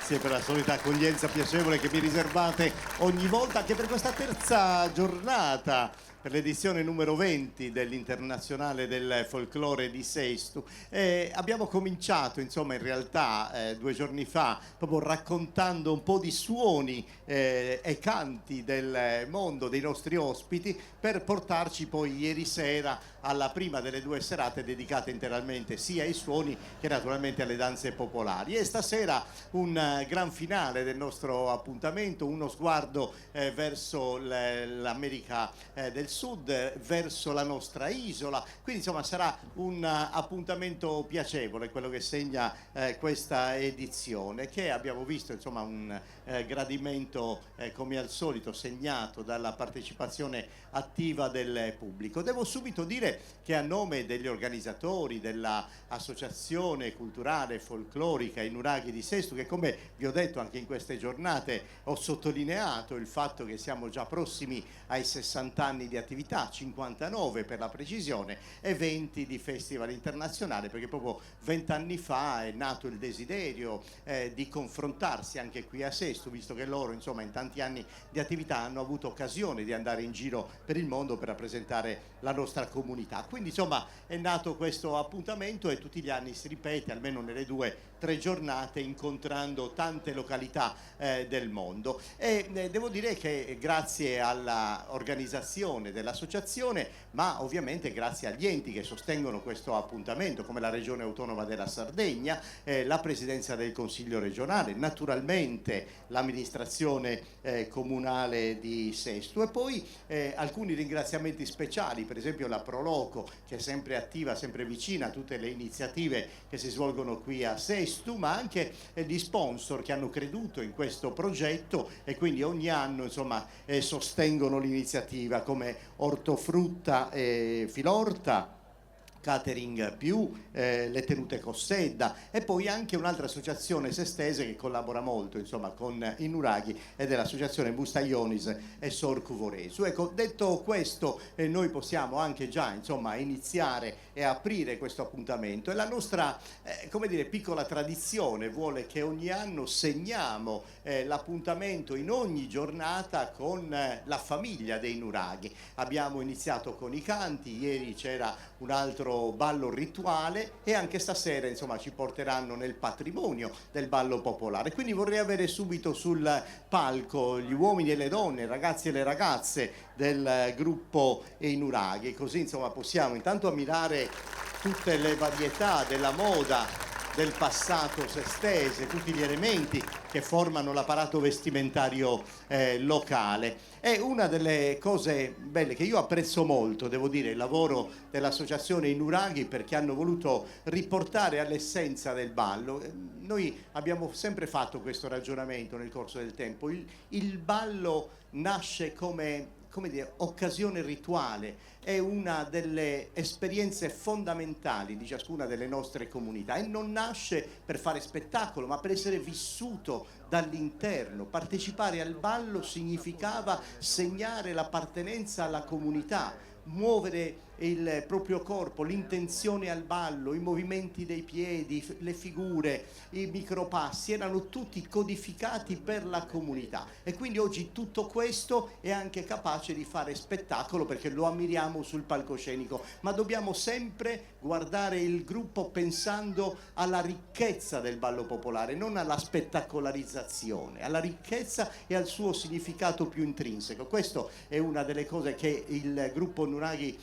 grazie per la solita accoglienza piacevole che mi riservate ogni volta, anche per questa terza giornata, per l'edizione numero 20 dell'Internazionale del Folklore di Sesto. Abbiamo cominciato, insomma, in realtà 2 giorni fa, proprio raccontando un po' di suoni e canti del mondo dei nostri ospiti, per portarci poi ieri sera alla prima delle 2 serate dedicate interamente sia ai suoni che naturalmente alle danze popolari. E stasera un gran finale del nostro appuntamento, uno sguardo verso l'America del Sud, verso la nostra isola. Quindi insomma sarà un appuntamento piacevole quello che segna questa edizione, che abbiamo visto insomma un gradimento come al solito segnato dalla partecipazione attiva del pubblico. Devo subito dire che a nome degli organizzatori dell'Associazione Culturale Folclorica I Nuraghi di Sesto, che come vi ho detto anche in queste giornate ho sottolineato il fatto che siamo già prossimi ai 60 anni di attività, 59 per la precisione, e 20 di festival internazionale, perché proprio 20 anni fa è nato il desiderio di confrontarsi anche qui a Sesto, visto che loro insomma in tanti anni di attività hanno avuto occasione di andare in giro per il mondo per rappresentare la nostra comunità. Quindi insomma è nato questo appuntamento e tutti gli anni si ripete, almeno nelle 2-3 giornate, incontrando tante località del mondo. E devo dire che grazie all'organizzazione dell'associazione, ma ovviamente grazie agli enti che sostengono questo appuntamento, come la Regione Autonoma della Sardegna, la Presidenza del Consiglio regionale, naturalmente l'amministrazione comunale di Sesto, e poi alcuni ringraziamenti speciali, per esempio la Proloco, che è sempre attiva, sempre vicina a tutte le iniziative che si svolgono qui a Sesto, ma anche gli sponsor che hanno creduto in questo progetto e quindi ogni anno insomma sostengono l'iniziativa, come Ortofrutta e Filorta, Catering Più, le Tenute Cossedda, e poi anche un'altra associazione sestese che collabora molto insomma con i Nuraghi, ed è l'associazione Bustaionis e Sor Cuvoresu. Ecco, detto questo, noi possiamo anche già insomma iniziare e aprire questo appuntamento, e la nostra come dire, piccola tradizione vuole che ogni anno segniamo l'appuntamento in ogni giornata con la famiglia dei Nuraghi. Abbiamo iniziato con i canti, ieri c'era un altro ballo rituale, e anche stasera insomma ci porteranno nel patrimonio del ballo popolare. Quindi vorrei avere subito sul palco gli uomini e le donne, i ragazzi e le ragazze del gruppo I Nuraghi, così insomma possiamo intanto ammirare tutte le varietà della moda del passato sestese, tutti gli elementi che formano l'apparato vestimentario locale. È una delle cose belle che io apprezzo molto, devo dire, il lavoro dell'associazione I Nuraghi, perché hanno voluto riportare all'essenza del ballo. Noi abbiamo sempre fatto questo ragionamento nel corso del tempo. Il ballo nasce come dire, occasione rituale, è una delle esperienze fondamentali di ciascuna delle nostre comunità, e non nasce per fare spettacolo, ma per essere vissuto dall'interno. Partecipare al ballo significava segnare l'appartenenza alla comunità, muovere il proprio corpo, l'intenzione al ballo, i movimenti dei piedi, le figure, i micropassi erano tutti codificati per la comunità, e quindi oggi tutto questo è anche capace di fare spettacolo, perché lo ammiriamo sul palcoscenico, ma dobbiamo sempre guardare il gruppo pensando alla ricchezza del ballo popolare, non alla spettacolarizzazione, alla ricchezza e al suo significato più intrinseco. Questo è una delle cose che il gruppo Nuraghi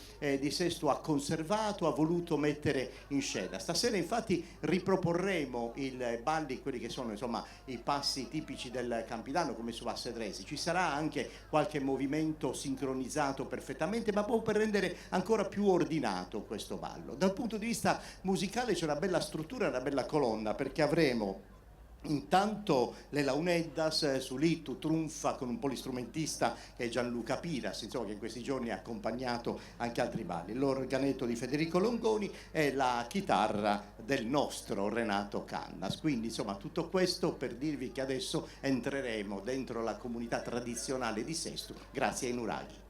di Sesto ha conservato, ha voluto mettere in scena. Stasera infatti riproporremo i balli, quelli che sono insomma i passi tipici del Campidano, come su Asse Dresi. Ci sarà anche qualche movimento sincronizzato perfettamente, ma proprio per rendere ancora più ordinato questo ballo. Dal punto di vista musicale c'è una bella struttura, una bella colonna, perché avremo intanto le Launeddas su Littu Trunfa, con un polistrumentista che è Gianluca Piras, insomma, che in questi giorni ha accompagnato anche altri balli, l'organetto di Federico Longoni e la chitarra del nostro Renato Cannas. Quindi insomma tutto questo per dirvi che adesso entreremo dentro la comunità tradizionale di Sesto grazie ai Nuraghi.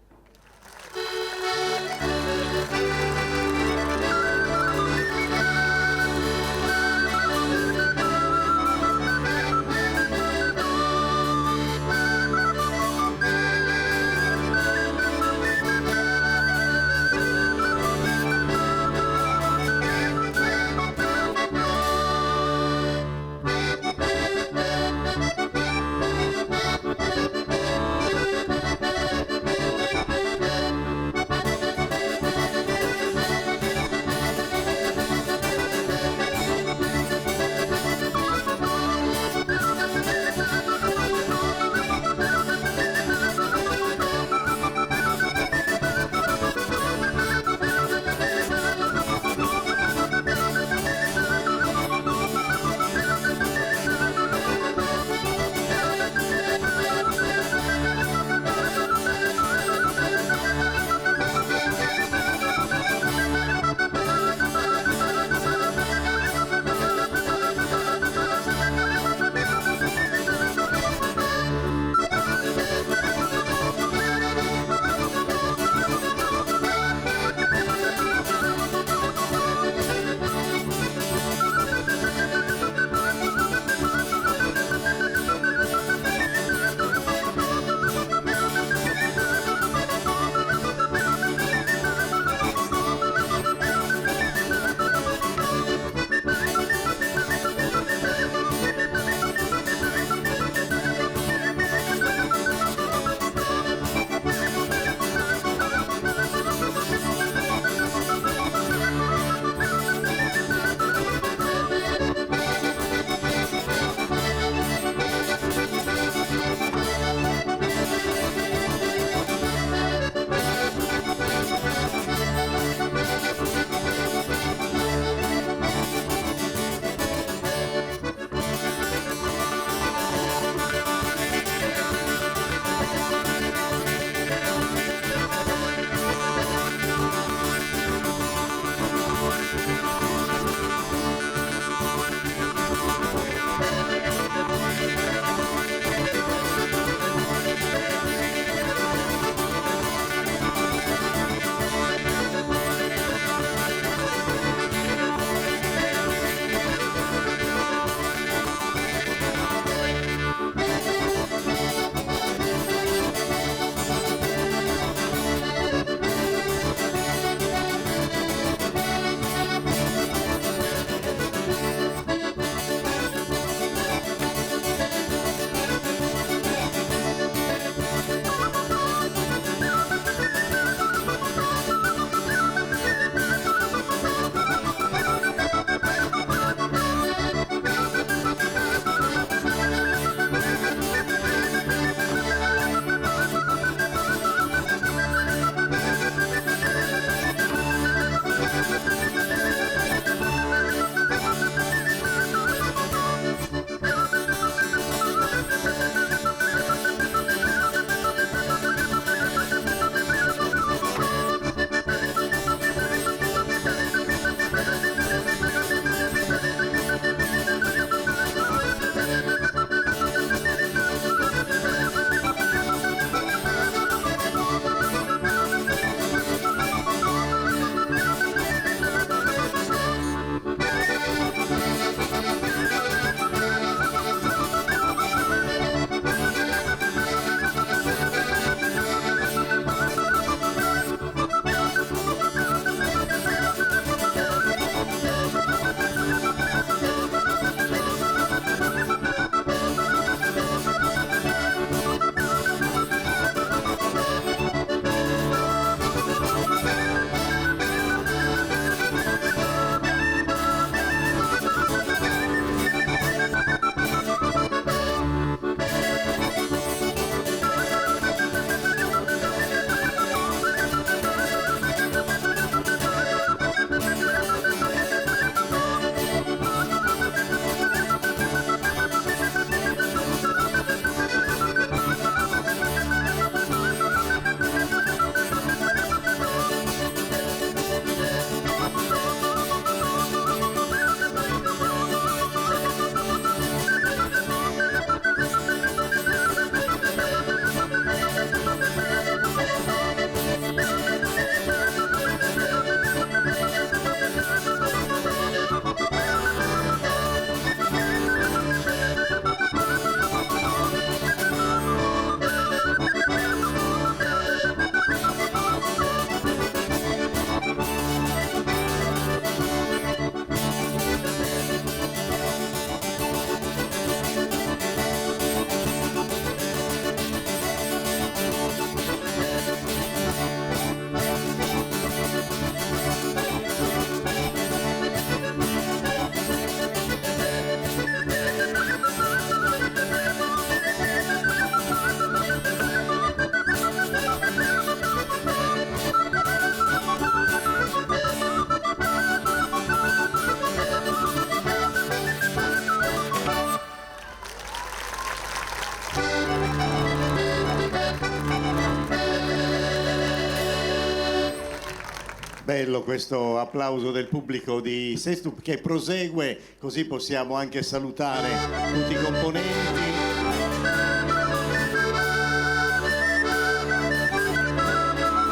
Bello questo applauso del pubblico di Sestu che prosegue, così possiamo anche salutare tutti i componenti.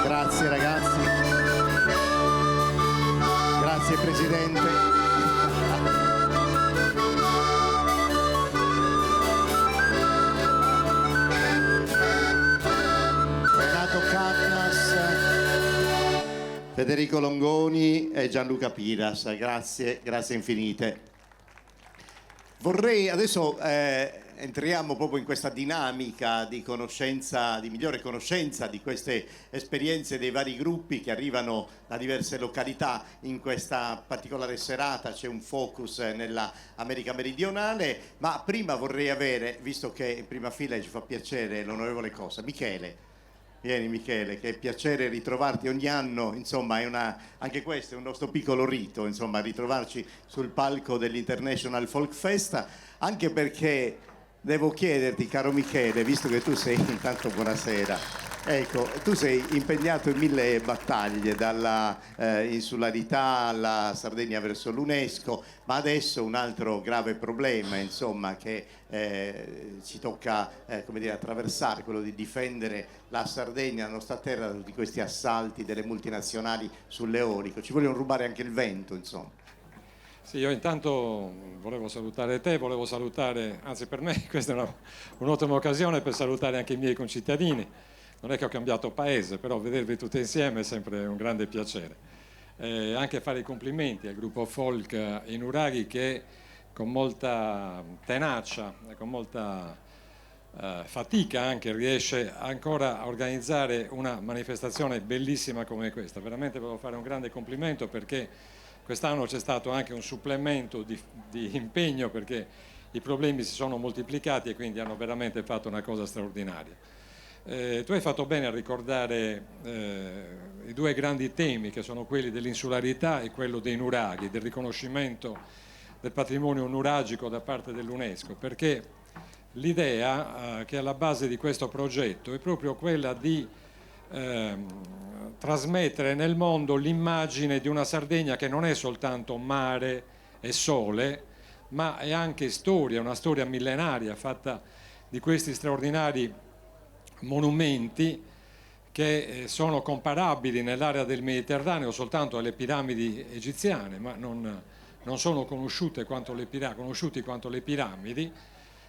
Grazie ragazzi, grazie Presidente. Federico Longoni e Gianluca Piras, grazie, grazie infinite. Vorrei adesso entriamo proprio in questa dinamica di conoscenza, di migliore conoscenza di queste esperienze dei vari gruppi che arrivano da diverse località in questa particolare serata. C'è un focus nella America meridionale, ma prima vorrei avere, visto che in prima fila ci fa piacere l'onorevole Cosa, Michele. Vieni Michele, che è piacere ritrovarti ogni anno, insomma anche questo è un nostro piccolo rito, insomma, ritrovarci sul palco dell'International Folk Festa, anche perché devo chiederti, caro Michele, visto che tu sei, intanto buonasera, ecco, tu sei impegnato in 1000 battaglie, dalla insularità alla Sardegna verso l'UNESCO, ma adesso un altro grave problema, insomma, che ci tocca come dire, attraversare, quello di difendere la Sardegna, la nostra terra, da tutti questi assalti delle multinazionali sull'eolico. Ci vogliono rubare anche il vento, insomma. Sì, io intanto volevo salutare te, volevo salutare, anzi per me questa è un'ottima occasione per salutare anche i miei concittadini. Non è che ho cambiato paese, però vedervi tutti insieme è sempre un grande piacere. Anche fare i complimenti al gruppo folk in Uraghi che con molta tenacia e con molta fatica anche riesce ancora a organizzare una manifestazione bellissima come questa. Veramente volevo fare un grande complimento perché quest'anno c'è stato anche un supplemento di impegno perché i problemi si sono moltiplicati e quindi hanno veramente fatto una cosa straordinaria. Tu hai fatto bene a ricordare i due grandi temi che sono quelli dell'insularità e quello dei nuraghi, del riconoscimento del patrimonio nuragico da parte dell'UNESCO, perché l'idea che è alla base di questo progetto è proprio quella di trasmettere nel mondo l'immagine di una Sardegna che non è soltanto mare e sole, ma è anche storia, una storia millenaria fatta di questi straordinari monumenti che sono comparabili nell'area del Mediterraneo soltanto alle piramidi egiziane, ma non sono conosciuti quanto le piramidi,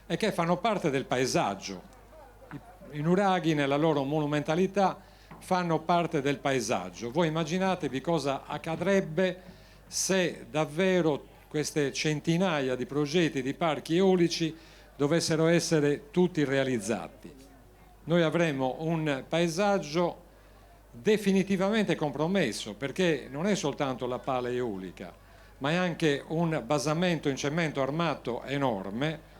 e che fanno parte del paesaggio. I nuraghi nella loro monumentalità fanno parte del paesaggio. Voi immaginatevi cosa accadrebbe se davvero queste centinaia di progetti di parchi eolici dovessero essere tutti realizzati. Noi avremmo un paesaggio definitivamente compromesso, perché non è soltanto la pala eolica, ma è anche un basamento in cemento armato enorme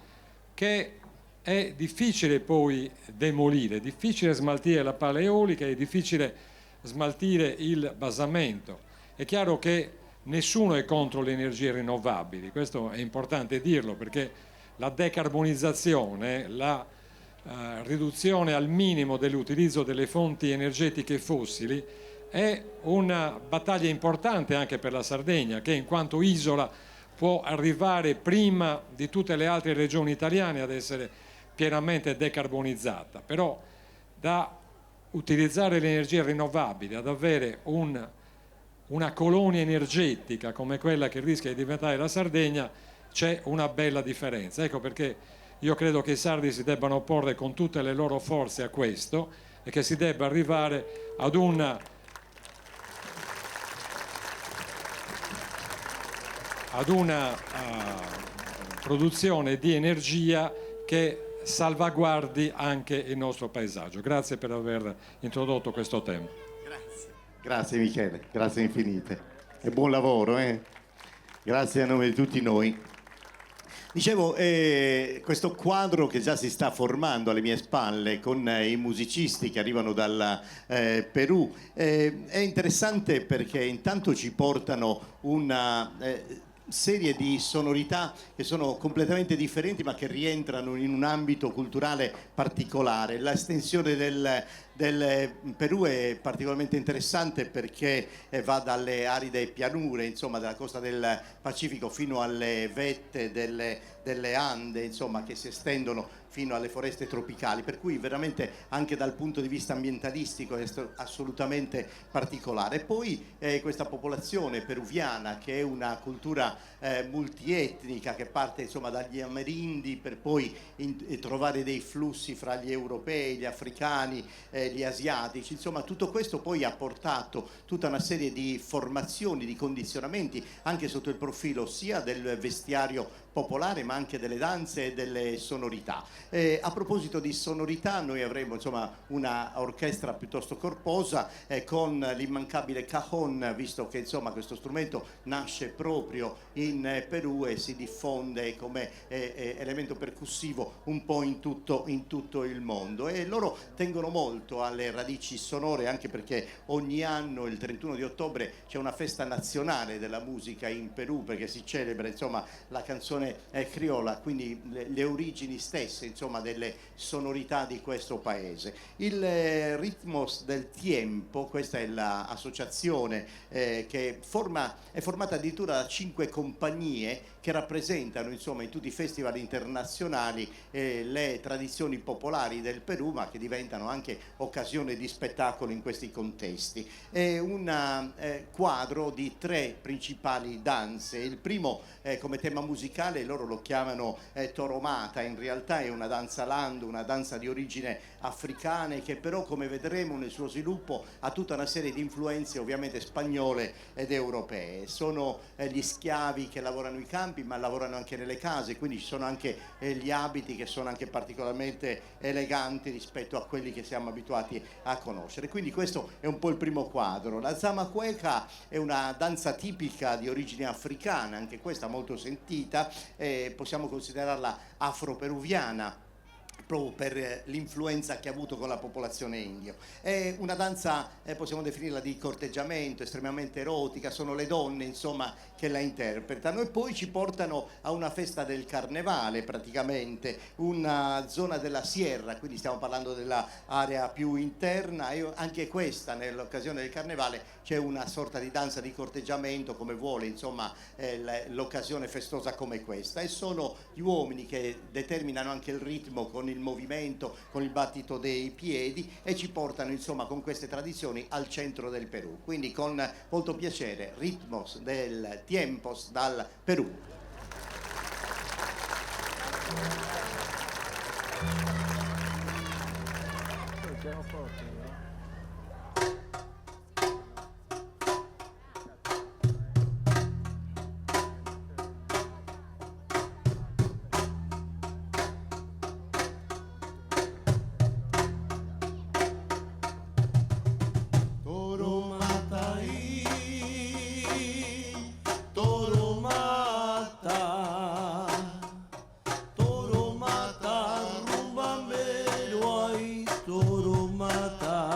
che è difficile poi demolire, è difficile smaltire la pala eolica, è difficile smaltire il basamento. È chiaro che nessuno è contro le energie rinnovabili, questo è importante dirlo, perché la decarbonizzazione, la riduzione al minimo dell'utilizzo delle fonti energetiche fossili è una battaglia importante anche per la Sardegna, che in quanto isola può arrivare prima di tutte le altre regioni italiane ad essere pienamente decarbonizzata. Però da utilizzare le energie rinnovabili ad avere una colonia energetica come quella che rischia di diventare la Sardegna c'è una bella differenza. Ecco perché io credo che i sardi si debbano opporre con tutte le loro forze a questo e che si debba arrivare ad una produzione di energia che salvaguardi anche il nostro paesaggio. Grazie per aver introdotto questo tema. Grazie. Grazie Michele, grazie infinite e buon lavoro. Grazie a nome di tutti noi. Dicevo, questo quadro che già si sta formando alle mie spalle con i musicisti che arrivano dal Perù è interessante perché intanto ci portano una serie di sonorità che sono completamente differenti ma che rientrano in un ambito culturale particolare. L'estensione del Perù è particolarmente interessante perché va dalle aride pianure, insomma, della costa del Pacifico fino alle vette delle Ande, insomma, che si estendono fino alle foreste tropicali, per cui veramente anche dal punto di vista ambientalistico è assolutamente particolare. E poi questa popolazione peruviana, che è una cultura multietnica, che parte insomma dagli amerindi per poi trovare dei flussi fra gli europei, gli africani, gli asiatici, insomma tutto questo poi ha portato tutta una serie di formazioni, di condizionamenti anche sotto il profilo sia del vestiario popolare ma anche delle danze e delle sonorità. A proposito di sonorità, noi avremo insomma una orchestra piuttosto corposa con l'immancabile cajon, visto che insomma questo strumento nasce proprio in Perù e si diffonde come elemento percussivo un po' in tutto il mondo, e loro tengono molto alle radici sonore, anche perché ogni anno il 31 di ottobre c'è una festa nazionale della musica in Perù, perché si celebra insomma la canzone criolla, quindi le origini stesse insomma delle sonorità di questo paese. Il Ritmos del Tiempo, questa è l'associazione che è formata addirittura da 5 compagnie che rappresentano insomma in tutti i festival internazionali le tradizioni popolari del Perù, ma che diventano anche occasione di spettacolo in questi contesti. È un quadro di 3 principali danze. Il primo come tema musicale loro lo chiamano Toromata, in realtà è una danza lando, una danza di origine africana, che però, come vedremo nel suo sviluppo, ha tutta una serie di influenze ovviamente spagnole ed europee. Sono gli schiavi che lavorano i campi ma lavorano anche nelle case, quindi ci sono anche gli abiti che sono anche particolarmente eleganti rispetto a quelli che siamo abituati a conoscere. Quindi questo è un po' il primo quadro. La Zamacueca è una danza tipica di origine africana, anche questa molto sentita, possiamo considerarla afro-peruviana proprio per l'influenza che ha avuto con la popolazione indio. È una danza, possiamo definirla di corteggiamento, estremamente erotica, sono le donne insomma che la interpretano, e poi ci portano a una festa del carnevale, praticamente una zona della Sierra, quindi stiamo parlando dell'area più interna, e anche questa nell'occasione del carnevale c'è una sorta di danza di corteggiamento, come vuole insomma l'occasione festosa come questa, e sono gli uomini che determinano anche il ritmo con il movimento, con il battito dei piedi, e ci portano insomma con queste tradizioni al centro del Perù. Quindi con molto piacere Ritmos del Tiempos dal Perù. Toro mata,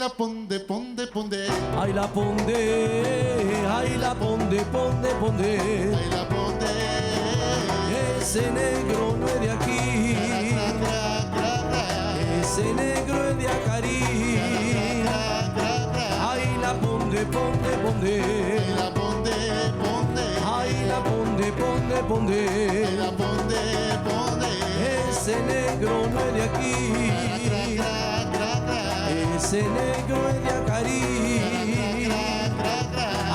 la ponde, ponde, ponde. Ay la ponde, ay la ponde, ponde, ponde. Ay la ponde. Ese negro no es de aquí. Ese negro es de Acari. Ay la ponde, ponde, ponde. Ay la ponde, ponde. Ay la ponde, ponde, ponde. Ay la ponde, ponde. Ese negro no es de aquí. Ese negro es de Acari.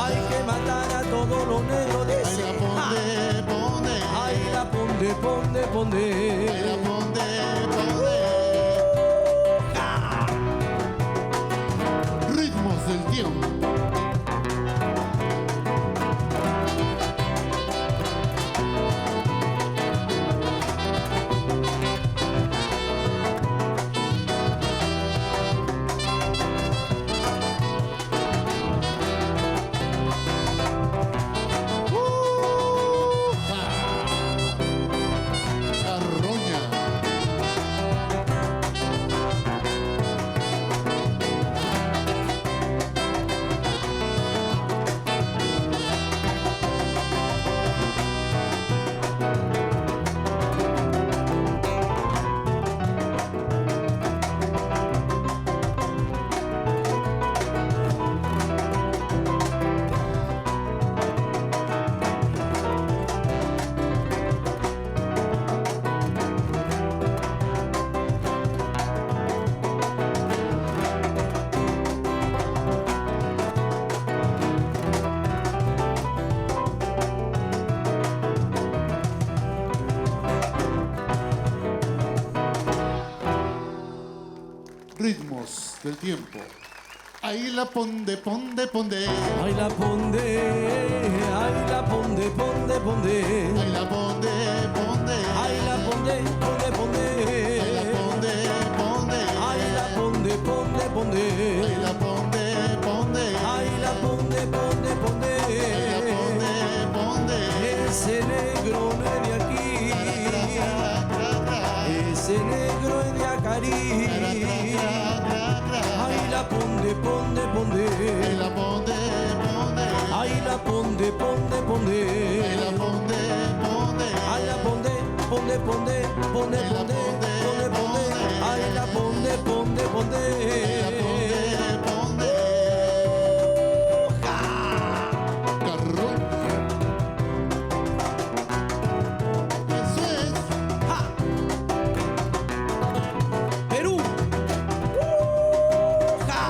Hay que matar a todos los negros, Ay dice. la ponde, ponde. Ay la ponde, ponde, ponde. Ay la ponde, ponde. Ritmos del tiempo. Carroña. Ritmos del tiempo. Ahí la ponde, ponde, ponde. Ay la ponde, ay la ponde, ponde, ponde. Ahí la ponde, ponde. Ay la ponde, ponde, ponde. Ahí la ponde, ponde. Ay la ponde, ponde, ponde. Ahí la ponde, ponde. Ay la ponde, ponde, ponde. Ahí la ponde, ponde. Ese negro no es de aquí. Ese negro es de Acari. Ay la ponde, ponde, ponde. Ahí la ponde, ponde. Ay la ponde, ponde, ponde. Ahí la ponde, ponde. Ay la ponde, ponde, ponde, ponde, Ahí la ponde, ponde, ponde, ponde. ponde. Ay la ponde, ponde, ponde. Ahí la ponde, ponde. Carroña. Eso es. ¡Ja! Perú. ¡Ja!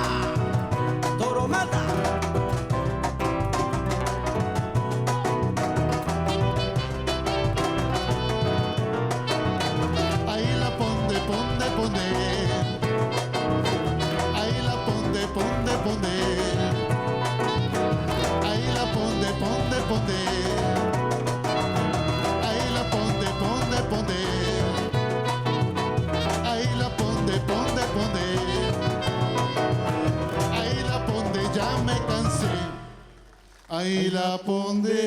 Toro mata. Ahí la ponde, ponde, ponde. Ahí la ponde, ponde, ponde. Ahí la ponde, ponde, ponde. Ahí la ponde, ponde, ponde. Ahí la ponde, ponde, ponde. Ahí la ponde, ya me cansé. Ahí la ponde.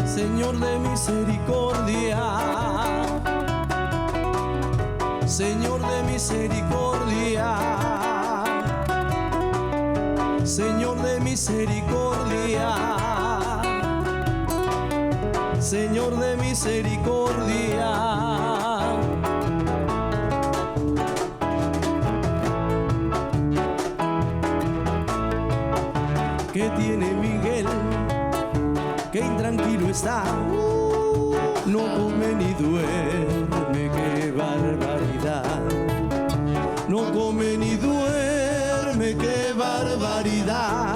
Señor de misericordia, Señor de misericordia, Señor de misericordia, Señor de misericordia. ¿Qué tiene Miguel? Que intranquilo está, no come ni duerme, qué barbaridad. No come ni duerme, qué barbaridad.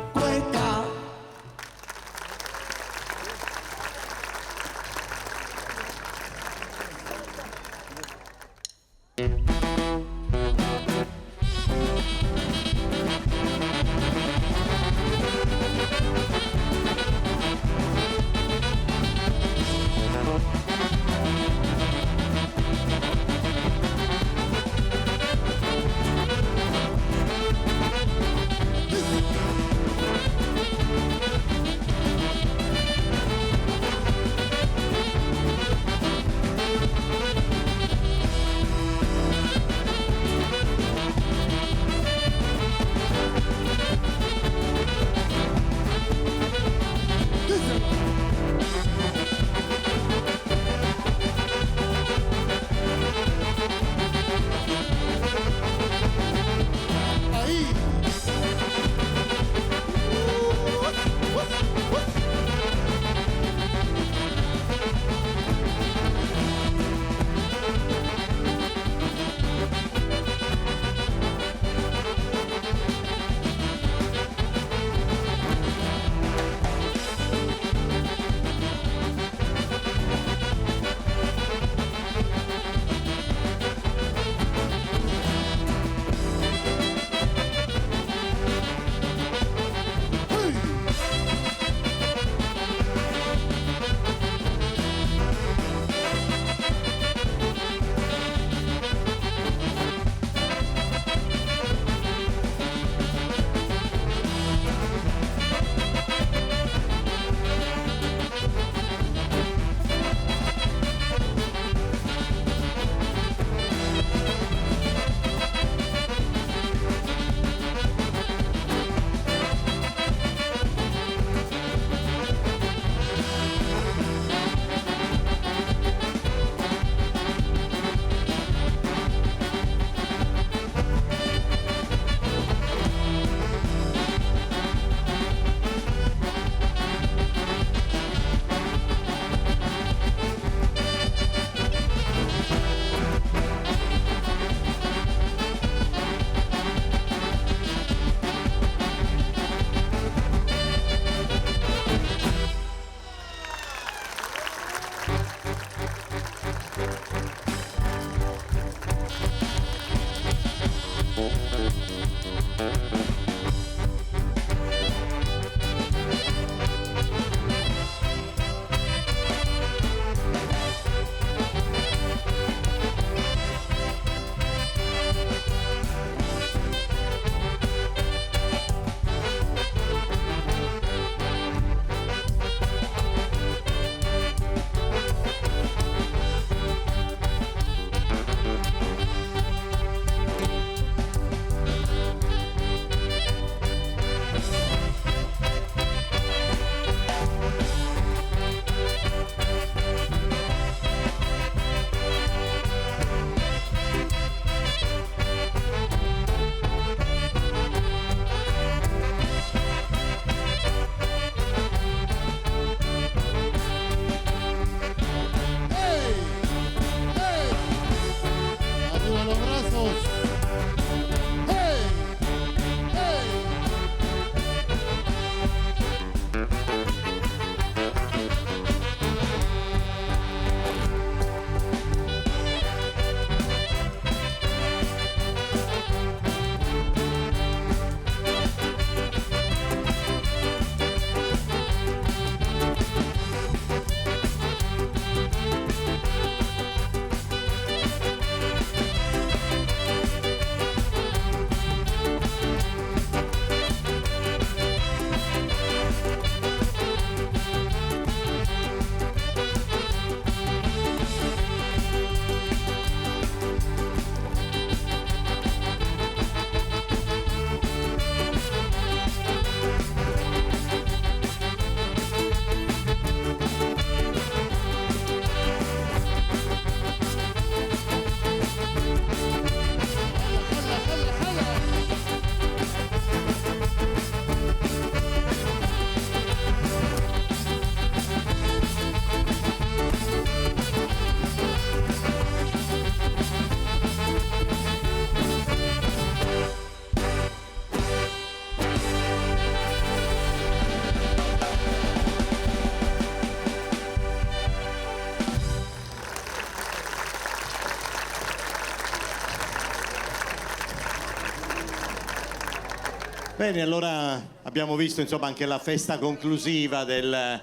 Bene, allora abbiamo visto insomma anche la festa conclusiva del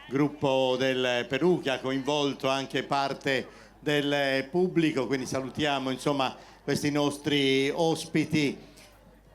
gruppo del Perù, che ha coinvolto anche parte del pubblico, quindi salutiamo insomma questi nostri ospiti,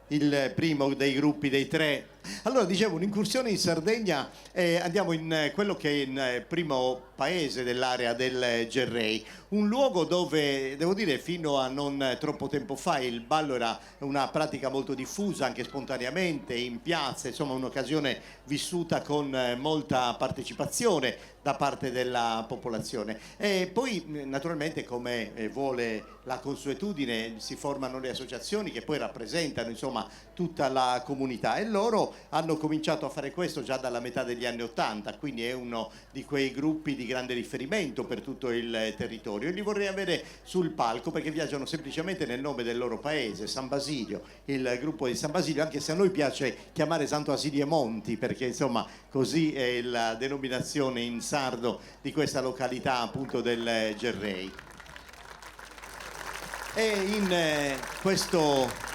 il primo dei gruppi dei tre. Allora dicevo, un'incursione in Sardegna, andiamo in quello che è il primo paese dell'area del Gerrei, un luogo dove, devo dire, fino a non troppo tempo fa il ballo era una pratica molto diffusa, anche spontaneamente, in piazza, insomma un'occasione vissuta con molta partecipazione da parte della popolazione. E poi naturalmente, come vuole la consuetudine, si formano le associazioni che poi rappresentano insomma tutta la comunità, e loro hanno cominciato a fare questo già dalla metà degli anni '80, quindi è uno di quei gruppi di grande riferimento per tutto il territorio. E li vorrei avere sul palco perché viaggiano semplicemente nel nome del loro paese, San Basilio, il gruppo di San Basilio, anche se a noi piace chiamare Santo Asilio Monti, perché insomma così è la denominazione in sardo di questa località appunto del Gerrei. E in questo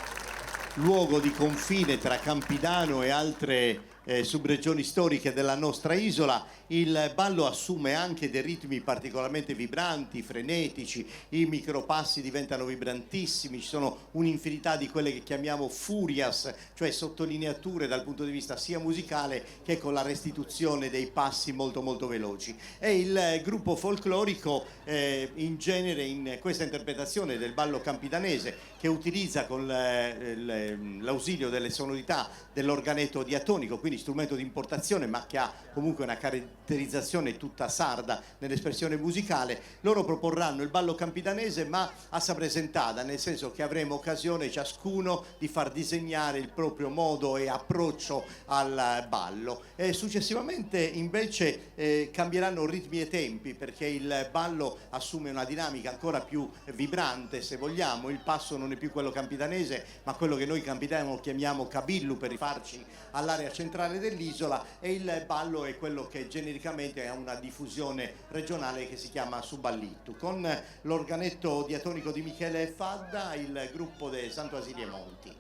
luogo di confine tra Campidano e altre subregioni storiche della nostra isola, il ballo assume anche dei ritmi particolarmente vibranti, frenetici, i micropassi diventano vibrantissimi, ci sono un'infinità di quelle che chiamiamo furias, cioè sottolineature dal punto di vista sia musicale che con la restituzione dei passi molto molto veloci. E il gruppo folclorico in genere in questa interpretazione del ballo campidanese, che utilizza con l'ausilio delle sonorità dell'organetto diatonico, quindi strumento di importazione ma che ha comunque una caratterizzazione tutta sarda nell'espressione musicale, loro proporranno il ballo campidanese ma a sapresentata, nel senso che avremo occasione ciascuno di far disegnare il proprio modo e approccio al ballo. E successivamente invece cambieranno ritmi e tempi, perché il ballo assume una dinamica ancora più vibrante, se vogliamo. Il passo non è più quello campidanese ma quello che noi campidano chiamiamo cabillu, per rifarci all'area centrale dell'isola, e il ballo è quello che genericamente ha una diffusione regionale che si chiama Suballittu, con l'organetto diatonico di Michele Fadda, il gruppo de Santo Asilio Monti.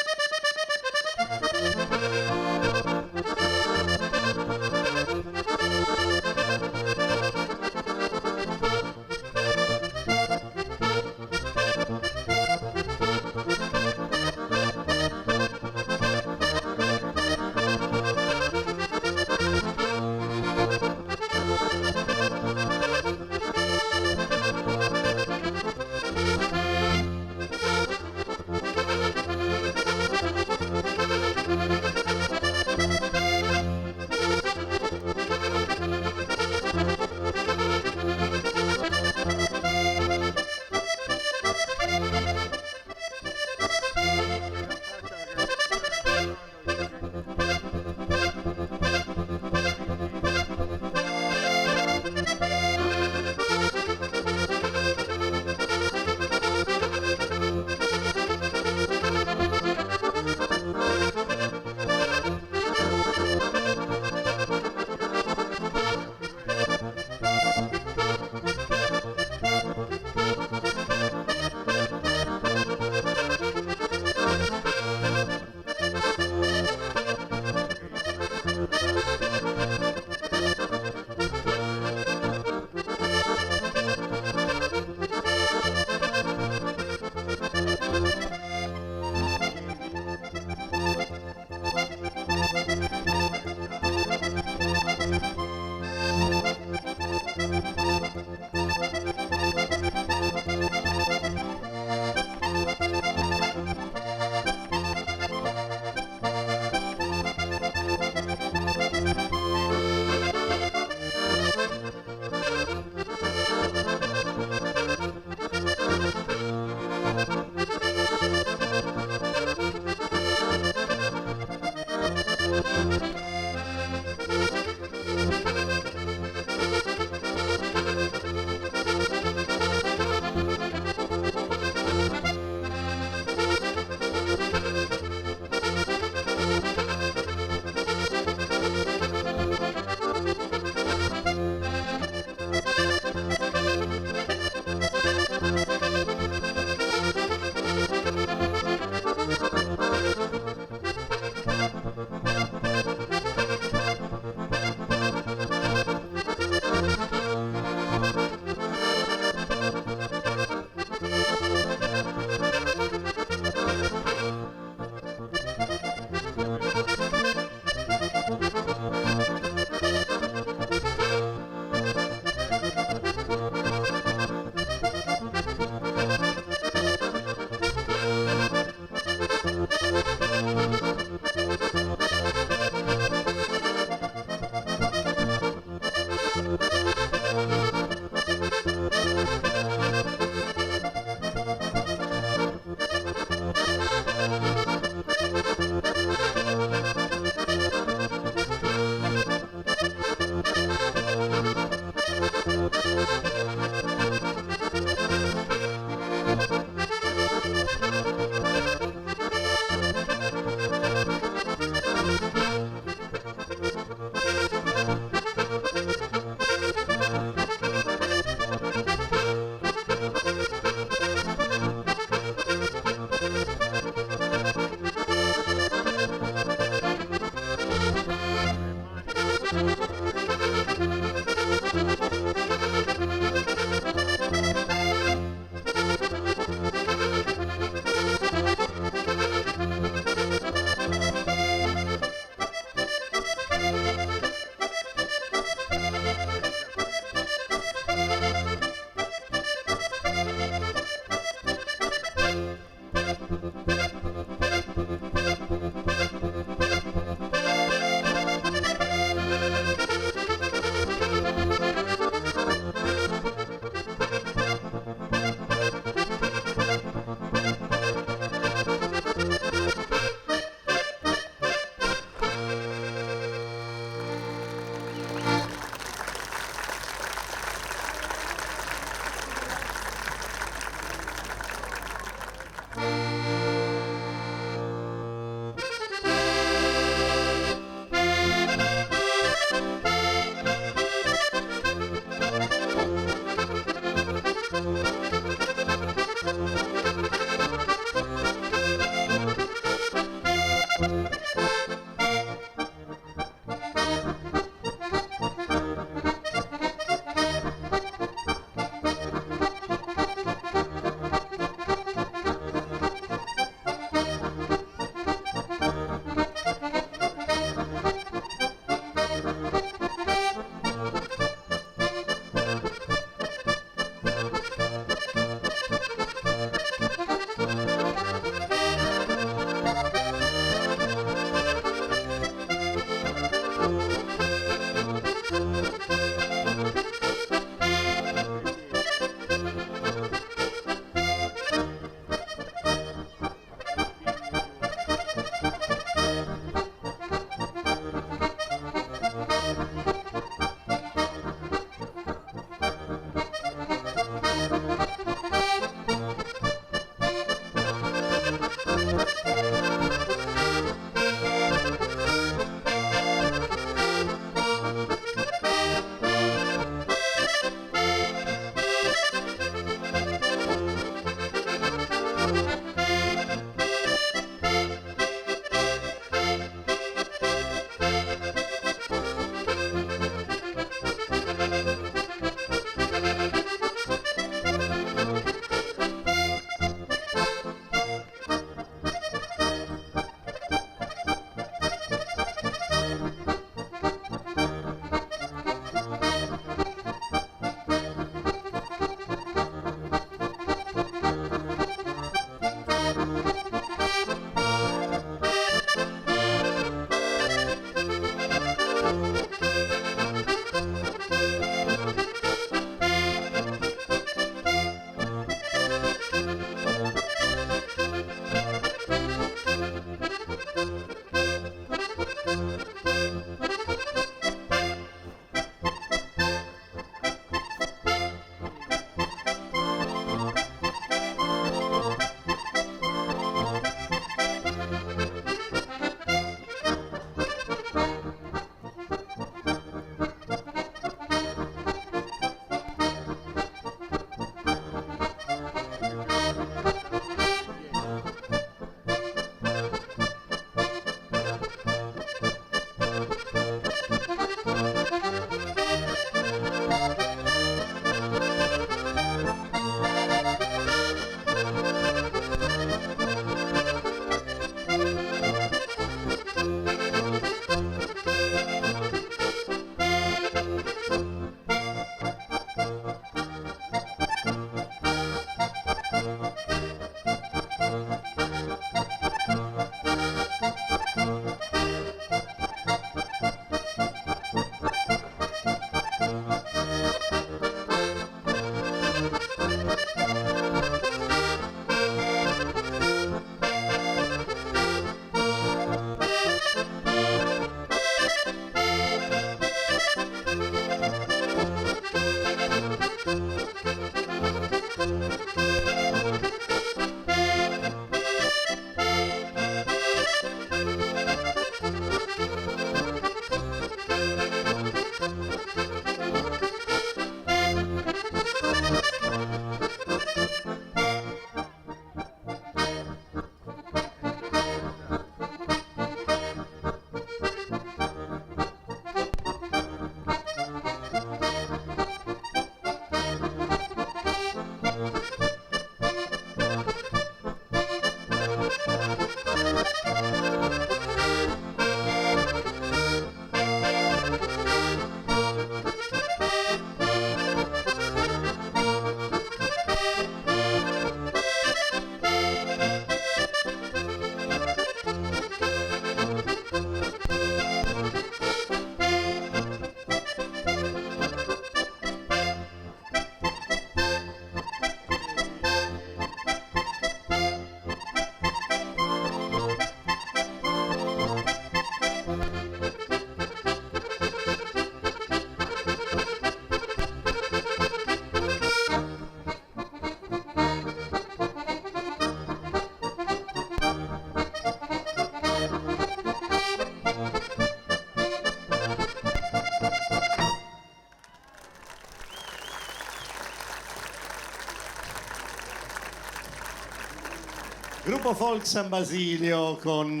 Gruppo Folk San Basilio con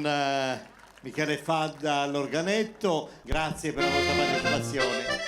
Michele Fadda all'organetto, grazie per la vostra partecipazione.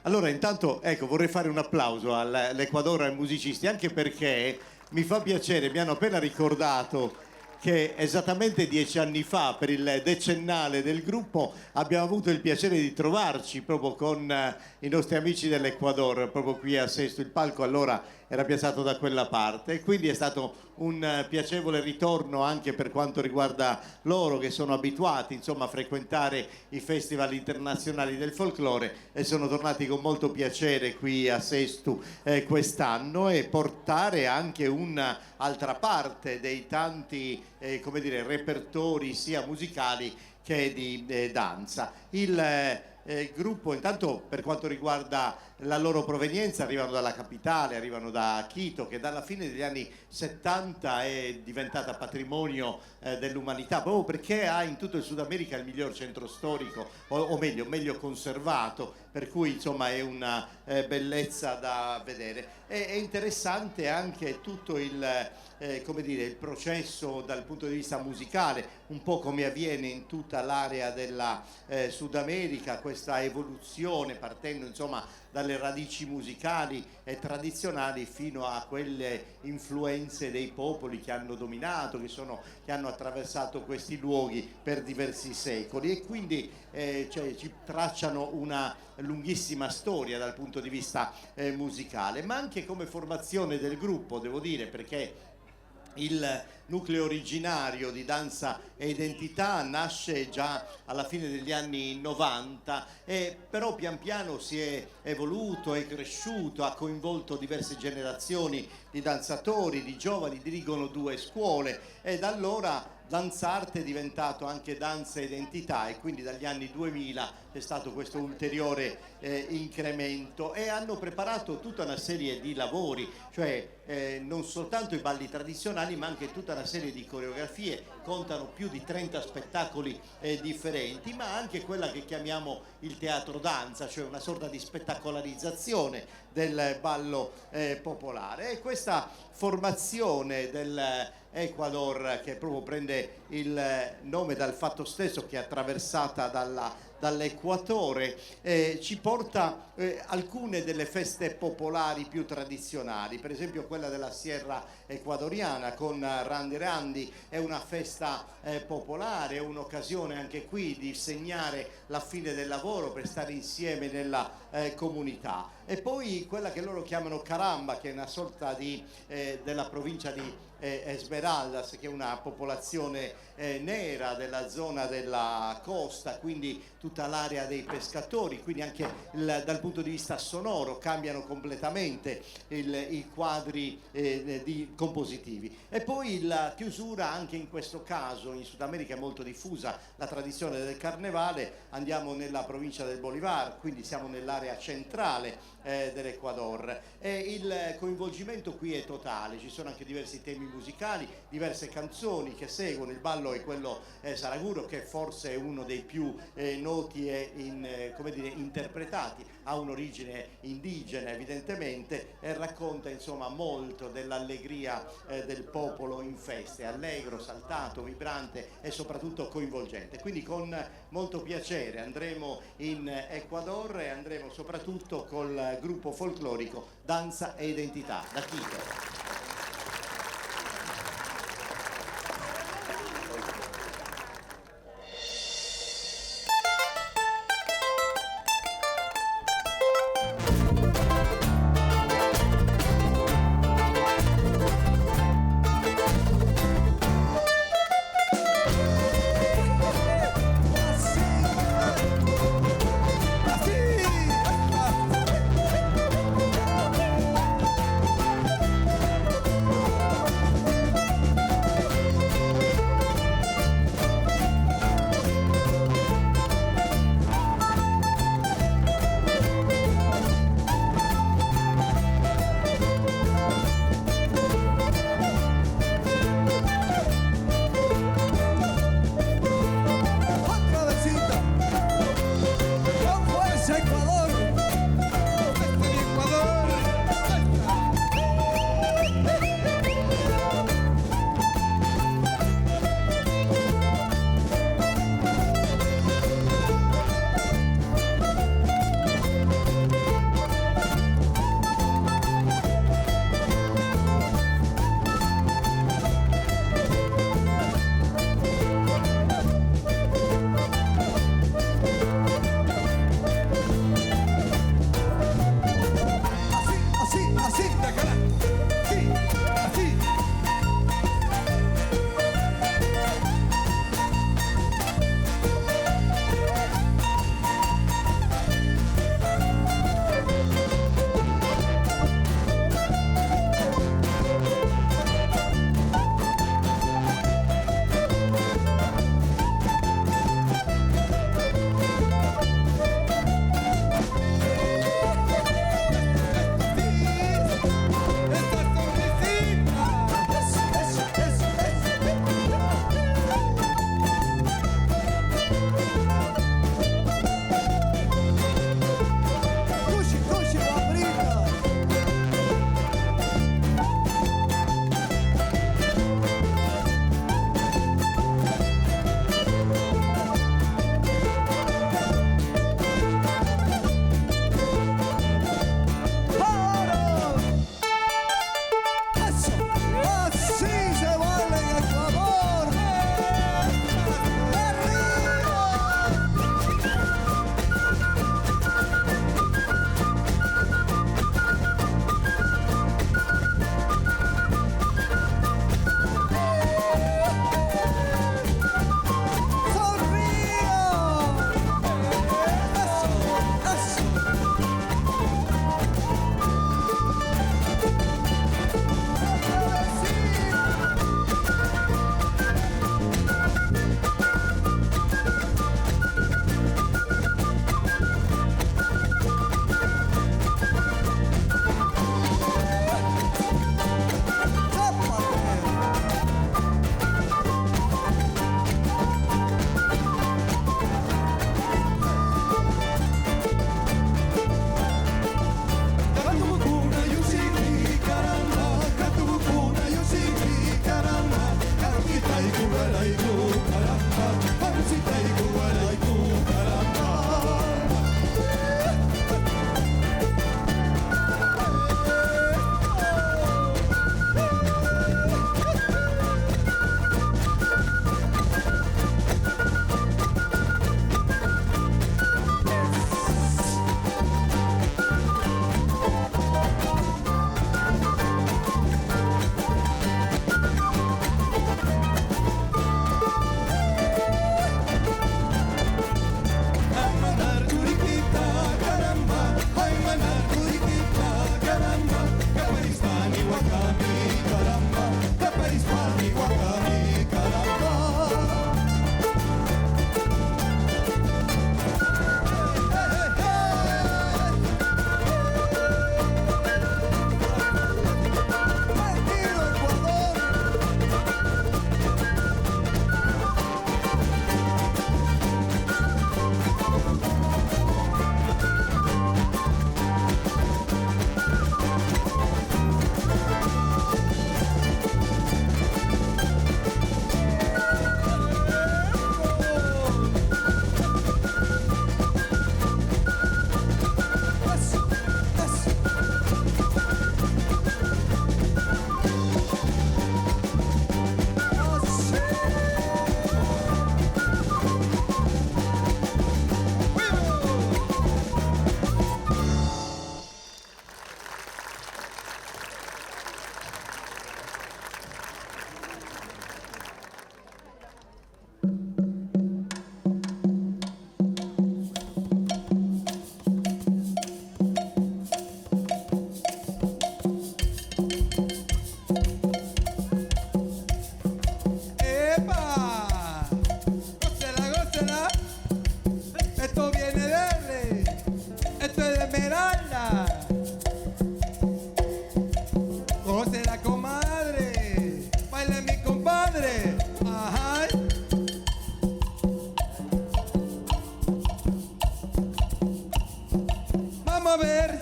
Allora, intanto, ecco, vorrei fare un applauso all'Equador, ai musicisti, anche perché mi fa piacere, mi hanno appena ricordato che esattamente 10 anni fa, per il decennale del gruppo, abbiamo avuto il piacere di trovarci proprio con i nostri amici dell'Equador, proprio qui a Sesto. Il palco allora era piazzato da quella parte e quindi è stato un piacevole ritorno anche per quanto riguarda loro, che sono abituati insomma a frequentare i festival internazionali del folklore, e sono tornati con molto piacere qui a Sesto quest'anno, e portare anche un'altra parte dei tanti come dire, repertori sia musicali che di danza. Il gruppo, intanto, per quanto riguarda la loro provenienza, arrivano dalla capitale, arrivano da Quito, che dalla fine degli anni 70 è diventata patrimonio dell'umanità, proprio perché ha in tutto il Sud America il miglior centro storico, o meglio conservato, per cui insomma è una bellezza da vedere. È interessante anche tutto come dire, il processo dal punto di vista musicale, un po' come avviene in tutta l'area della Sud America, questa evoluzione partendo insomma dalle radici musicali e tradizionali fino a quelle influenze dei popoli che hanno dominato, che hanno attraversato questi luoghi per diversi secoli, e quindi ci tracciano una lunghissima storia dal punto di vista musicale, ma anche come formazione del gruppo, devo dire, perché il nucleo originario di Danza e Identità nasce già alla fine degli anni 90, però pian piano si è evoluto, è cresciuto, ha coinvolto diverse generazioni di danzatori, di giovani, dirigono 2 scuole, e da allora Danzarte è diventato anche Danza e Identità, e quindi dagli anni 2000 c'è stato questo ulteriore incremento, e hanno preparato tutta una serie di lavori, cioè non soltanto i balli tradizionali ma anche tutta una serie di coreografie, contano più di 30 spettacoli differenti, ma anche quella che chiamiamo il teatro danza, cioè una sorta di spettacolarizzazione del ballo popolare. E questa formazione del Ecuador, che proprio prende il nome dal fatto stesso che è attraversata dall'equatore, ci porta alcune delle feste popolari più tradizionali, per esempio quella della Sierra Ecuadoriana con Randy Randy, è una festa popolare, è un'occasione anche qui di segnare la fine del lavoro per stare insieme nella comunità. E poi quella che loro chiamano Caramba, che è una sorta della provincia di Esmeraldas, che è una popolazione nera della zona della costa, quindi tutta l'area dei pescatori, quindi anche dal punto di vista sonoro cambiano completamente i quadri compositivi. E poi la chiusura, anche in questo caso in Sud America è molto diffusa la tradizione del carnevale. Andiamo nella provincia del Bolívar, quindi siamo nell'area centrale dell'Ecuador, e il coinvolgimento qui è totale, ci sono anche diversi temi musicali, diverse canzoni che seguono. Il ballo è quello Saraguro, che forse è uno dei più noti e come dire, interpretati, ha un'origine indigena evidentemente, e racconta insomma molto dell'allegria del popolo in feste, allegro, saltato, vibrante e soprattutto coinvolgente. Quindi con molto piacere andremo in Ecuador e andremo soprattutto col gruppo folclorico Danza e Identità da Quito. vamos a ver.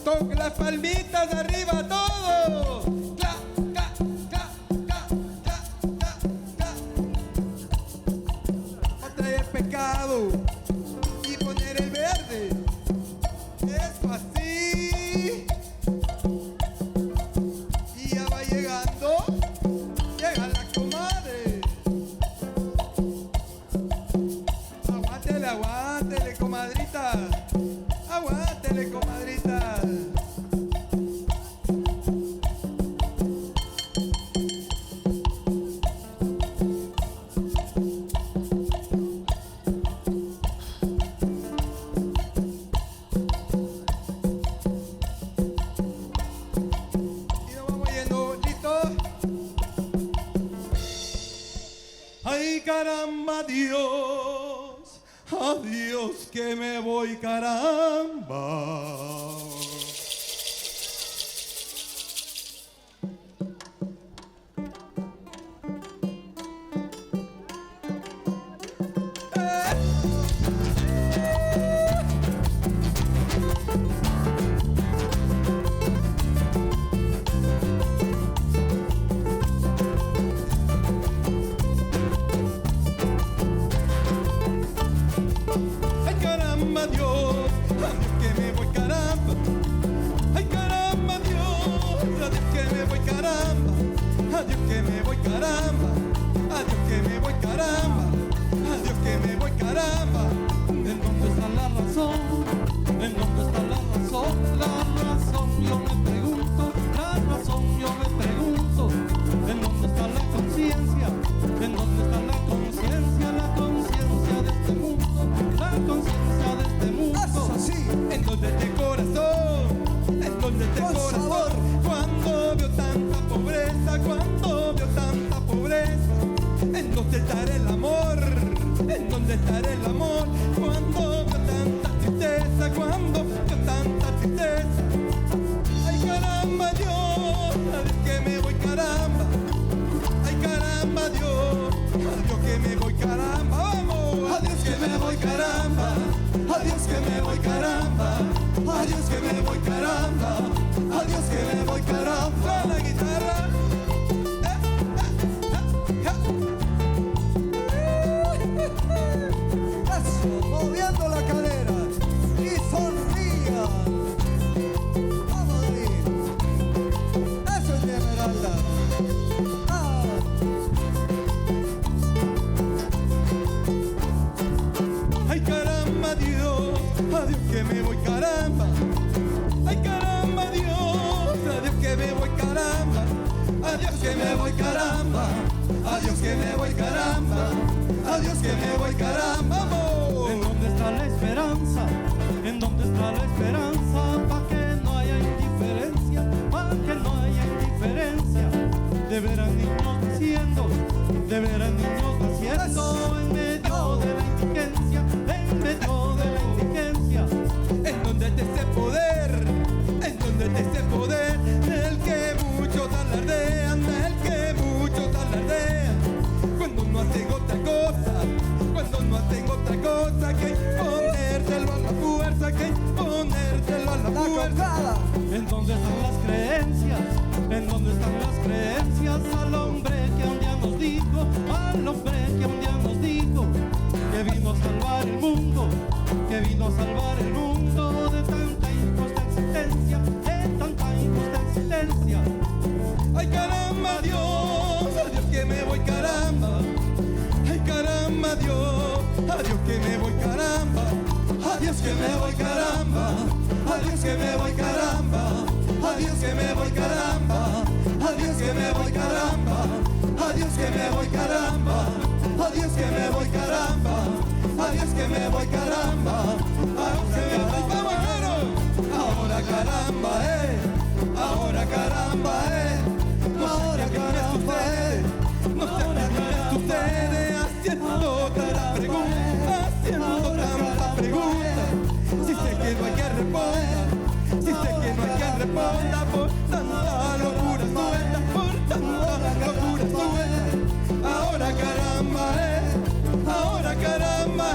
Toca las palmitas de arriba todo. Cla, cla, cla, cla, cla, cla, cla. Va a traer pescado y poner el verde. Eso así. Y ya va llegando. Llega la comadre. Aguántele, aguántele, comadrita. Aguántele, comadrita. Y nos vamos yendo, ¿listo? Ay, caramba, Dios, adiós que me voy, caramba. Ay, caramba, Dios, adiós que me voy, caramba. Ay, caramba, Dios, adiós que me voy, caramba. Adiós que me voy, caramba. Adiós que me voy, caramba. Adiós que me voy, caramba. ¿En dónde está la razón? ¿En dónde está la razón? La razón yo me pregunto, la razón yo me pregunto. ¿En dónde está la conciencia? ¿En dónde está la conciencia? La conciencia de este mundo, la conciencia de este mundo. Eso sí, en donde este corazón, en donde este corazón, cuando vio tanta pobreza, cuando vio tanta pobreza, en donde estará el amor, en donde estará el amor, cuando vio tanta tristeza, cuando vio tanta tristeza. Ay, caramba, Dios, adiós que me voy, caramba. Ay, caramba, Dios, adiós que me voy, caramba. Vamos, adiós que me voy, caramba. Adiós que me voy, caramba. Adiós que me voy, caramba. Adiós que me voy, caramba. La guitarra. Eso, moviendo la cadera y sonría. Vamos ahí. Eso es mi Esmeralda. Ah. Ay, caramba, Dios, adiós que me voy, caramba. Ay, caramba, Dios, adiós que me voy, caramba. Adiós que me voy, caramba. Adiós que me voy, caramba. Adiós que me voy, caramba. Vamos. ¿En dónde está la esperanza? ¿En dónde está la esperanza? Pa' que no haya indiferencia, pa' que no haya indiferencia. De ver a niños naciendo, de ver a niños naciendo en medio de la indigencia, en medio de la indigencia. En donde esté ese poder, en donde esté ese poder, del que muchos alardean, del que muchos alardean. Cuando no hacen otra cosa, cuando no hacen otra cosa que imponérselo a la fuerza, que imponérselo a la fuerza. ¿En dónde están las creencias? ¿En dónde están las creencias? Al hombre que un día nos dijo, al hombre que un día nos dijo, que vino a salvar el mundo, que vino a salvar el mundo de tanta injusta existencia, de tanta injusta existencia. Ay, caramba, Dios, adiós que me voy, caramba. Ay, caramba, Dios, adiós que me voy, caramba. Adiós que me voy, caramba. Adiós que me voy, caramba. Adiós que me voy, caramba. Adiós que me voy, caramba. Adiós que me voy, caramba. Adiós que me voy, caramba. Adiós que me voy, caramba. Adiós que me voy, vamos, claro. Ahora caramba, ahora caramba, ahora caramba, no sé qué sucede haciendo tanta pregunta, haciendo tanta pregunta. Si sé que no hay que responder, si sé que no hay que responda por tanta locura suelta, por tanta locura suelta. Ahora caramba, ahora caramba,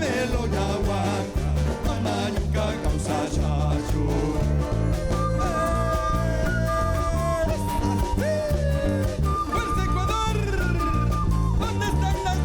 melo yahuanca, mamayuca causa chacho. ¡Fuerza Ecuador! ¿Dónde están las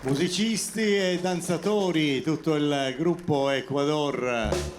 Musicisti e danzatori, tutto il gruppo Ecuador.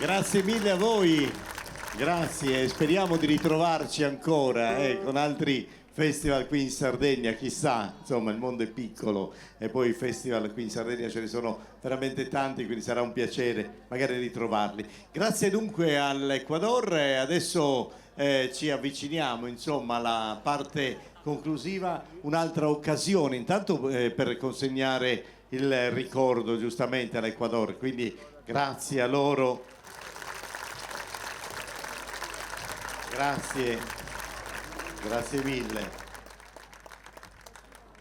Grazie mille a voi, grazie, speriamo di ritrovarci ancora con altri festival qui in Sardegna, chissà, insomma il mondo è piccolo e poi i festival qui in Sardegna ce ne sono veramente tanti, quindi sarà un piacere magari ritrovarli. Grazie dunque all'Ecuador e adesso ci avviciniamo insomma alla parte conclusiva, un'altra occasione intanto per consegnare il ricordo giustamente all'Ecuador, quindi grazie a loro. Grazie, grazie mille.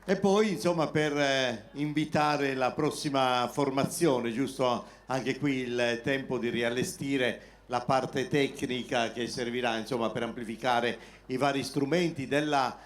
E poi insomma per invitare la prossima formazione, giusto anche qui il tempo di riallestire la parte tecnica che servirà insomma per amplificare i vari strumenti della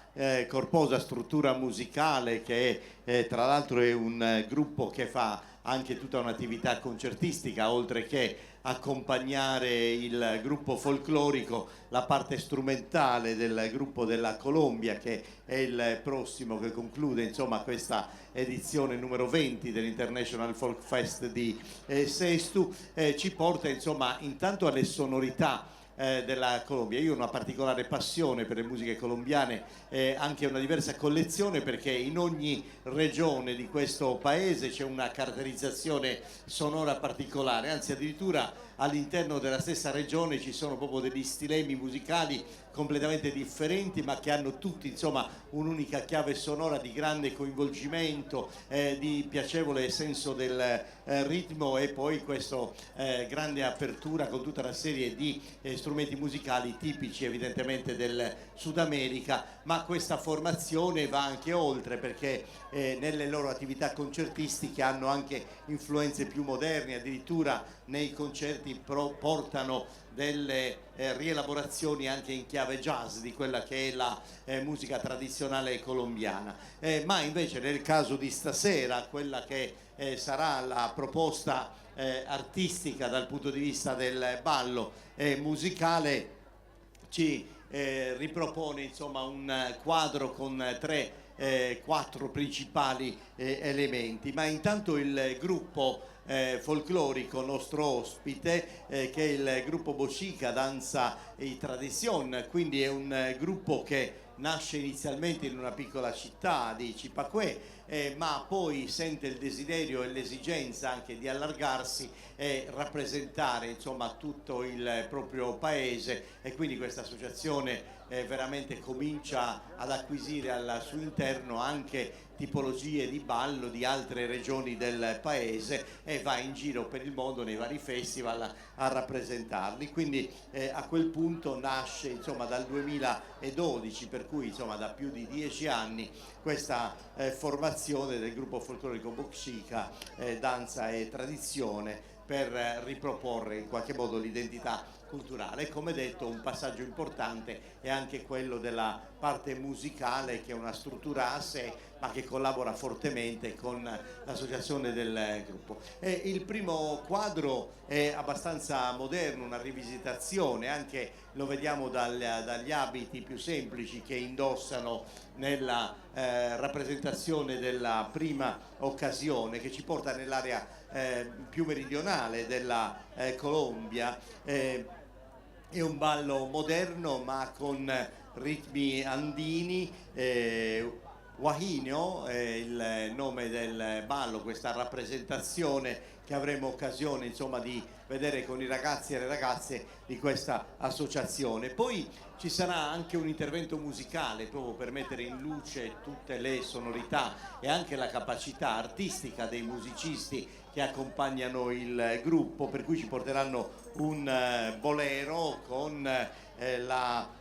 corposa struttura musicale che tra l'altro è un gruppo che fa anche tutta un'attività concertistica, oltre che accompagnare il gruppo folclorico, la parte strumentale del gruppo della Colombia, che è il prossimo che conclude insomma questa edizione numero 20 dell'International Folk Fest di Sestu, ci porta insomma intanto alle sonorità della Colombia. Io ho una particolare passione per le musiche colombiane, anche una diversa collezione, perché in ogni regione di questo paese c'è una caratterizzazione sonora particolare, anzi addirittura all'interno della stessa regione ci sono proprio degli stilemi musicali completamente differenti, ma che hanno tutti insomma un'unica chiave sonora di grande coinvolgimento, di piacevole senso del ritmo, e poi questa grande apertura con tutta una serie di strumenti musicali tipici evidentemente del Sud America, ma questa formazione va anche oltre, perché nelle loro attività concertistiche hanno anche influenze più moderne, addirittura nei concerti portano delle rielaborazioni anche in chiave jazz di quella che è la musica tradizionale colombiana, ma invece nel caso di stasera quella che sarà la proposta artistica dal punto di vista del ballo musicale ci ripropone insomma un quadro con quattro principali elementi, ma intanto il gruppo folclorico nostro ospite, che è il gruppo Bochica Danza e Tradición, quindi è un gruppo che nasce inizialmente in una piccola città di Chipaqué, ma poi sente il desiderio e l'esigenza anche di allargarsi e rappresentare insomma tutto il proprio paese, e quindi questa associazione veramente comincia ad acquisire al suo interno anche tipologie di ballo di altre regioni del paese e va in giro per il mondo nei vari festival a rappresentarli. Quindi a quel punto nasce insomma dal 2012, per cui insomma da più di 10 anni, questa formazione del gruppo folclorico Bochica Danza e Tradizione, per riproporre in qualche modo l'identità culturale. Come detto, un passaggio importante è anche quello della parte musicale, che è una struttura a sé ma che collabora fortemente con l'associazione del gruppo. Il primo quadro è abbastanza moderno, una rivisitazione, anche lo vediamo dagli abiti più semplici che indossano nella rappresentazione della prima occasione, che ci porta nell'area più meridionale della Colombia. È un ballo moderno ma con ritmi andini. Guajino è il nome del ballo, questa rappresentazione che avremo occasione insomma di vedere con i ragazzi e le ragazze di questa associazione. Poi ci sarà anche un intervento musicale proprio per mettere in luce tutte le sonorità e anche la capacità artistica dei musicisti che accompagnano il gruppo, per cui ci porteranno un bolero con la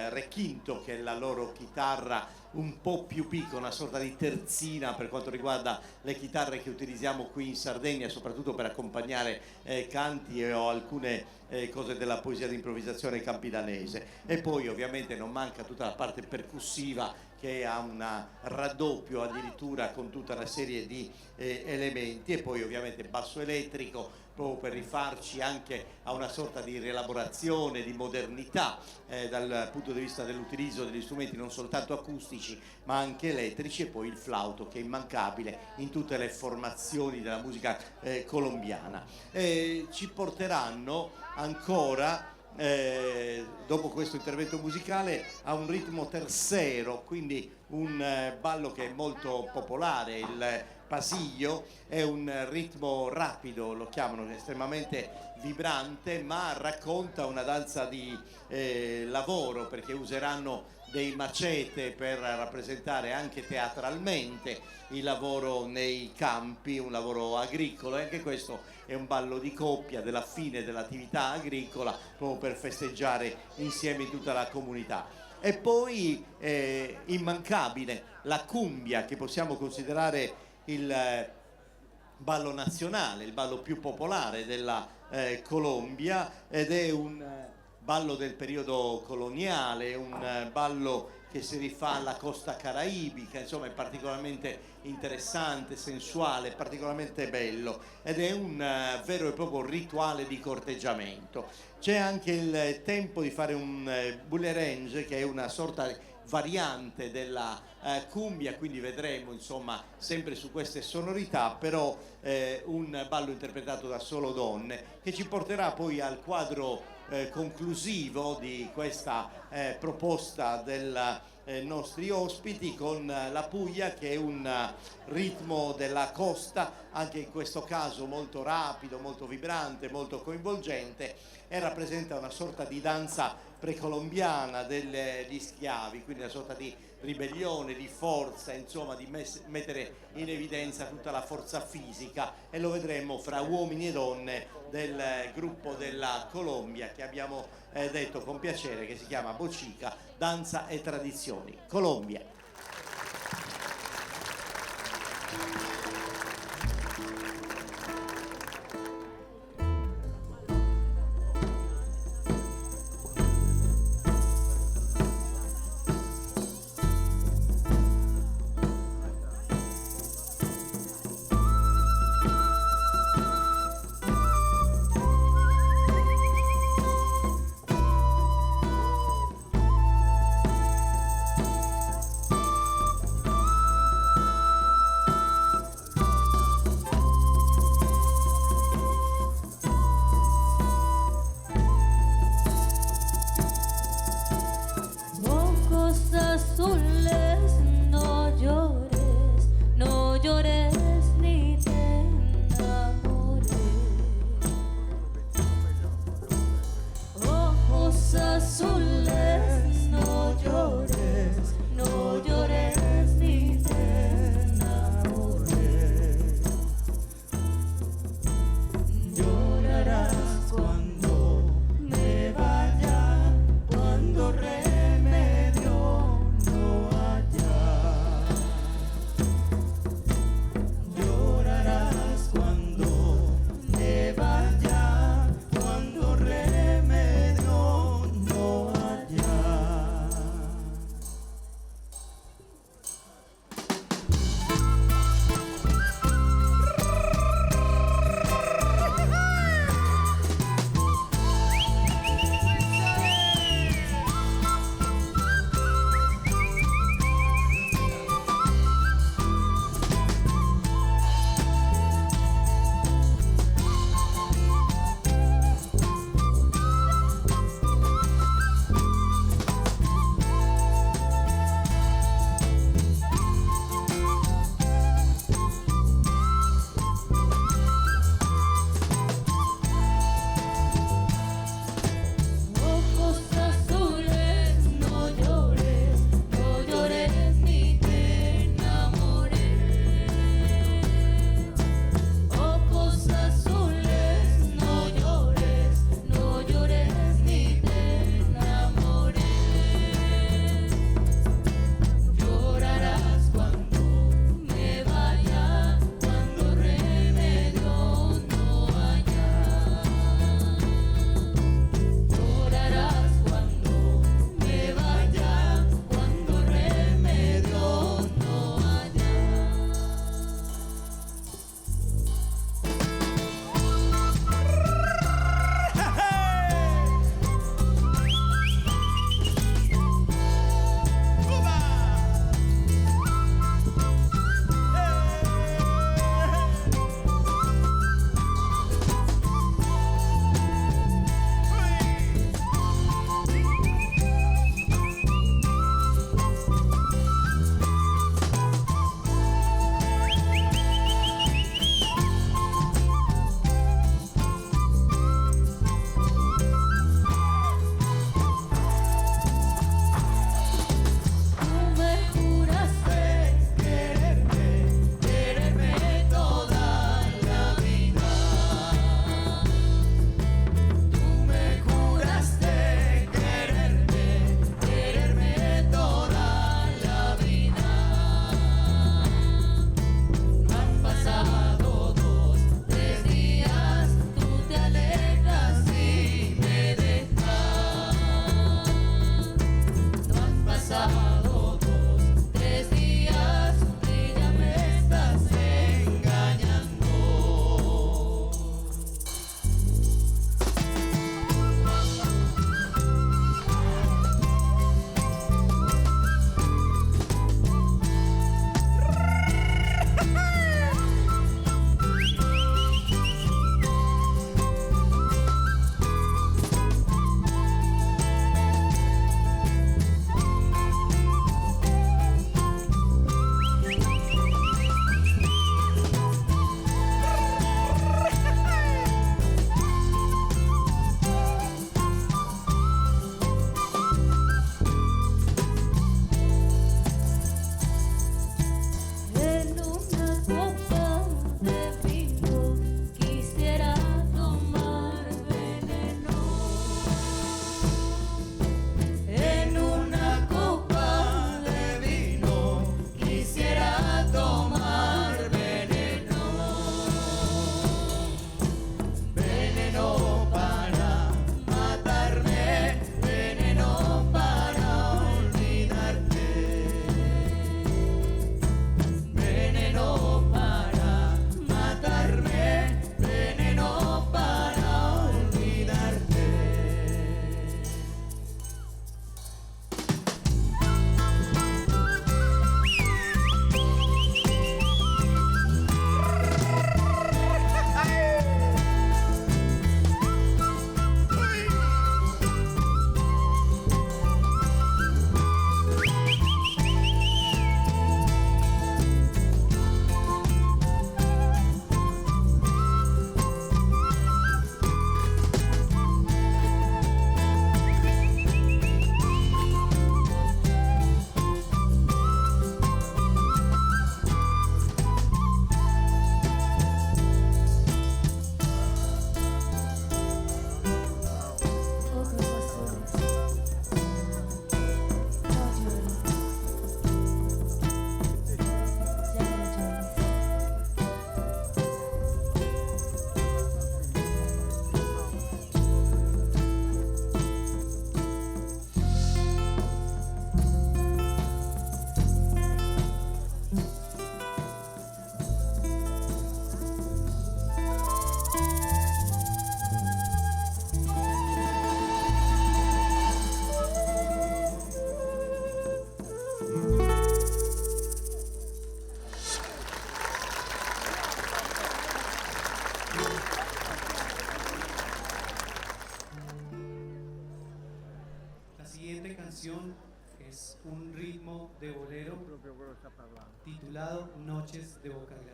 requinto, che è la loro chitarra un po' più piccola, una sorta di terzina per quanto riguarda le chitarre che utilizziamo qui in Sardegna, soprattutto per accompagnare canti o alcune cose della poesia di improvvisazione campidanese. E poi ovviamente non manca tutta la parte percussiva, che ha un raddoppio addirittura con tutta una serie di elementi, e poi ovviamente basso elettrico, proprio per rifarci anche a una sorta di rielaborazione, di modernità dal punto di vista dell'utilizzo degli strumenti non soltanto acustici ma anche elettrici, e poi il flauto, che è immancabile in tutte le formazioni della musica colombiana. Ci porteranno ancora dopo questo intervento musicale a un ritmo tercero, quindi un ballo che è molto popolare, il pasillo. È un ritmo rapido, lo chiamano, estremamente vibrante, ma racconta una danza di lavoro, perché useranno dei macete per rappresentare anche teatralmente il lavoro nei campi, un lavoro agricolo, e anche questo è un ballo di coppia della fine dell'attività agricola, proprio per festeggiare insieme tutta la comunità. E poi immancabile la cumbia, che possiamo considerare il ballo nazionale, il ballo più popolare della Colombia, ed è un ballo del periodo coloniale, un ballo che si rifà alla costa caraibica, insomma è particolarmente interessante, sensuale, particolarmente bello, ed è un vero e proprio rituale di corteggiamento. C'è anche il tempo di fare un bullerange, che è una sorta di variante della cumbia, quindi vedremo insomma sempre su queste sonorità, però un ballo interpretato da solo donne, che ci porterà poi al quadro conclusivo di questa proposta dei nostri ospiti, con la Puglia, che è un ritmo della costa, anche in questo caso molto rapido, molto vibrante, molto coinvolgente, e rappresenta una sorta di danza precolombiana degli schiavi, quindi una sorta di ribellione, di forza, insomma di mettere in evidenza tutta la forza fisica, e lo vedremo fra uomini e donne del gruppo della Colombia, che abbiamo detto con piacere che si chiama Bocica, danza e tradizioni. Colombia. titulado Noches de Boca Grande.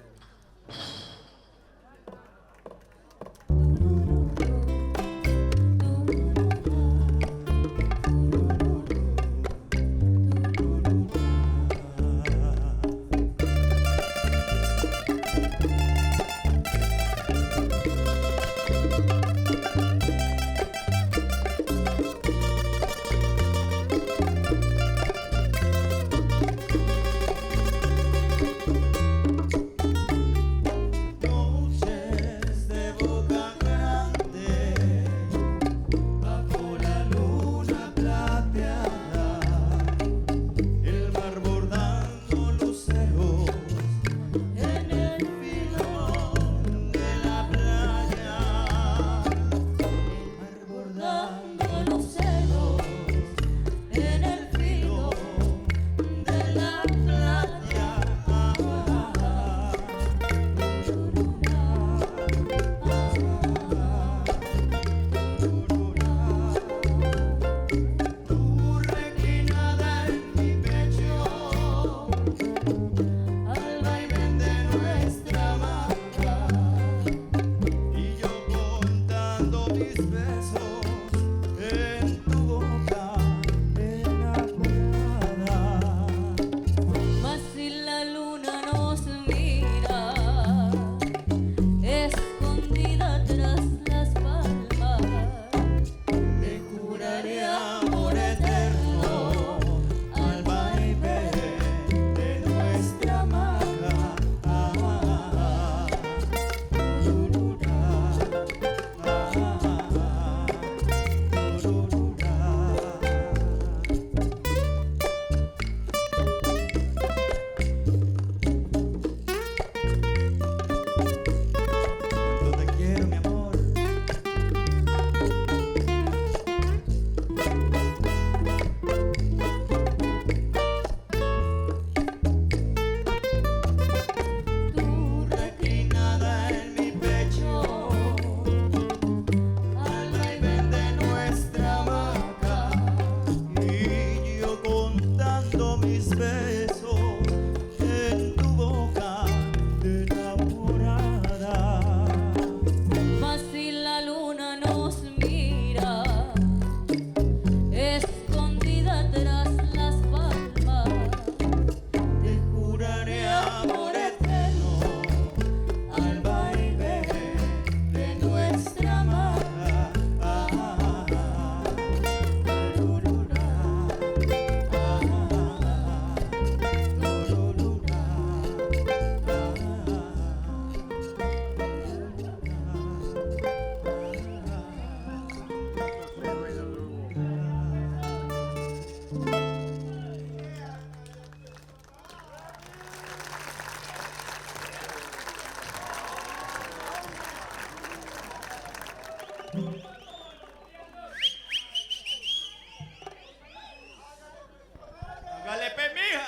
Hágale pe, mija.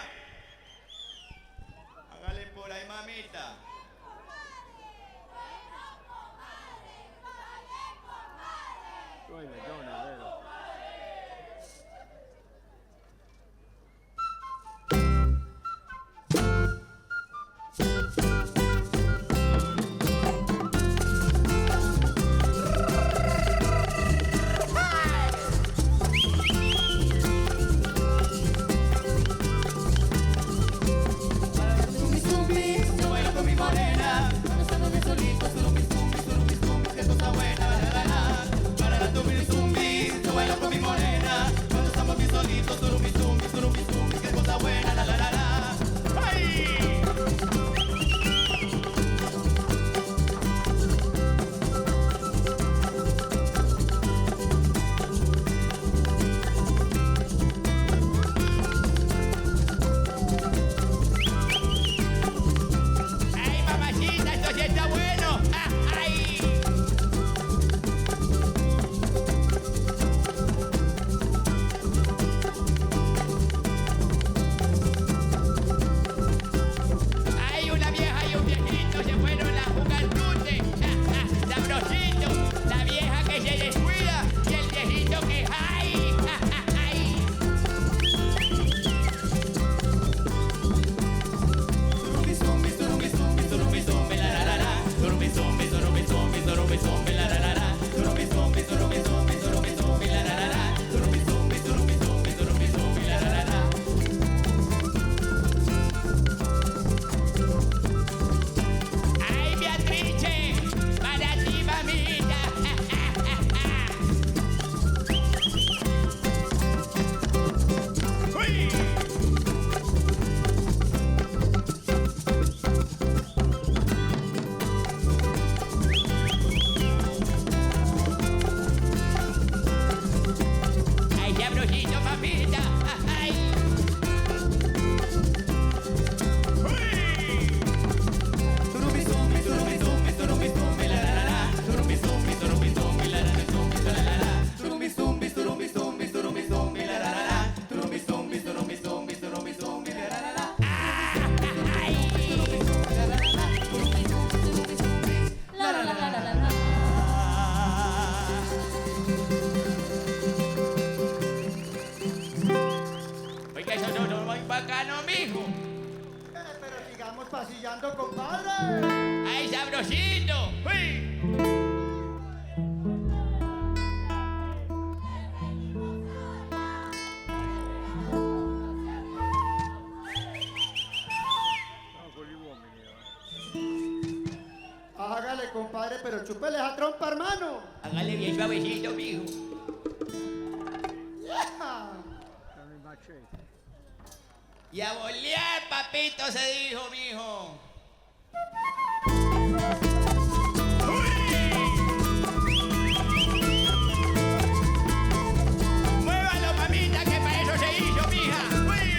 Hágale por ahí, mamita. Yo bailo con mi compadre! ¡Ay, sabrosito! ¡Uy! Hágale, compadre, pero chúpele esa trompa, hermano. Hágale bien suavecito, mijo. Y a bolear, papito, se dijo, mijo. ¡Muévalo, mamita, que para eso se hizo, mija! ¡Uy!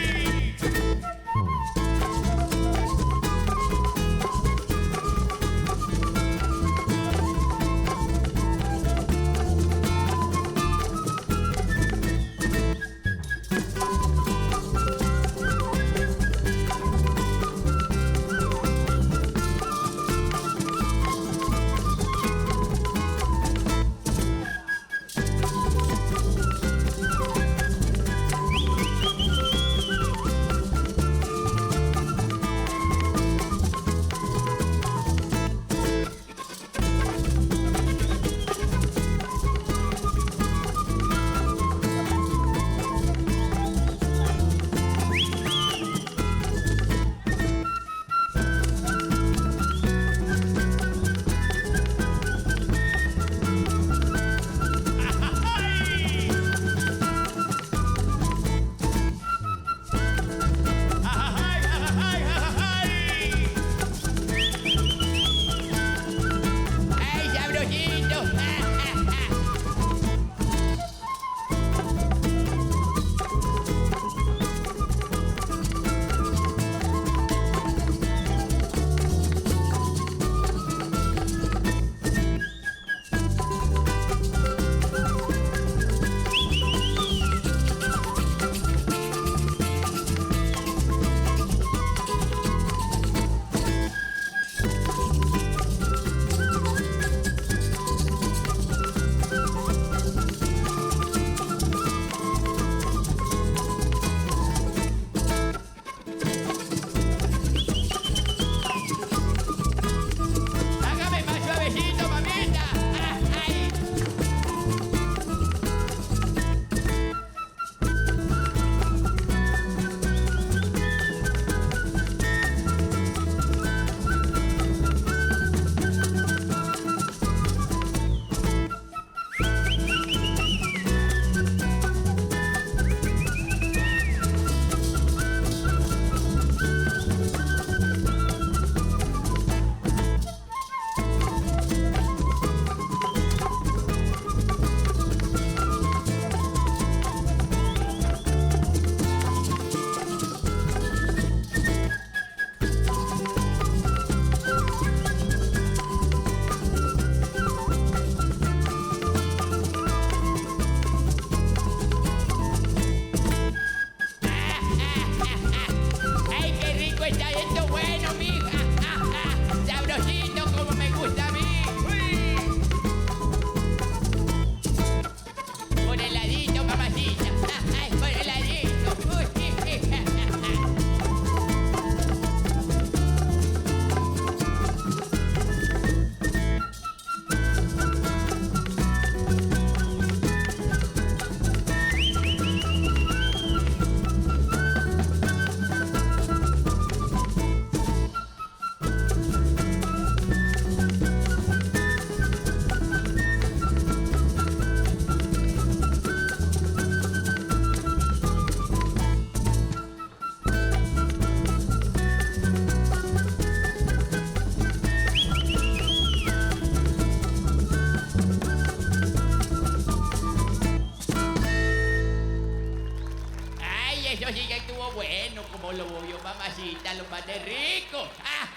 mamacita, los más de rico. ¡Ah!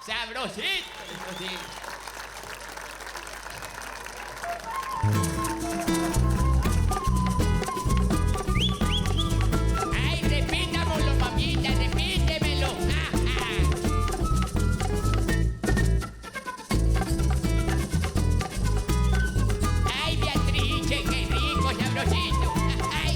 Sabrosito, eso sí. Ay, repítamelo, mamita, repítemelo. ¡Ah, ah! Ay, Beatrice, qué rico, sabrosito. Ay.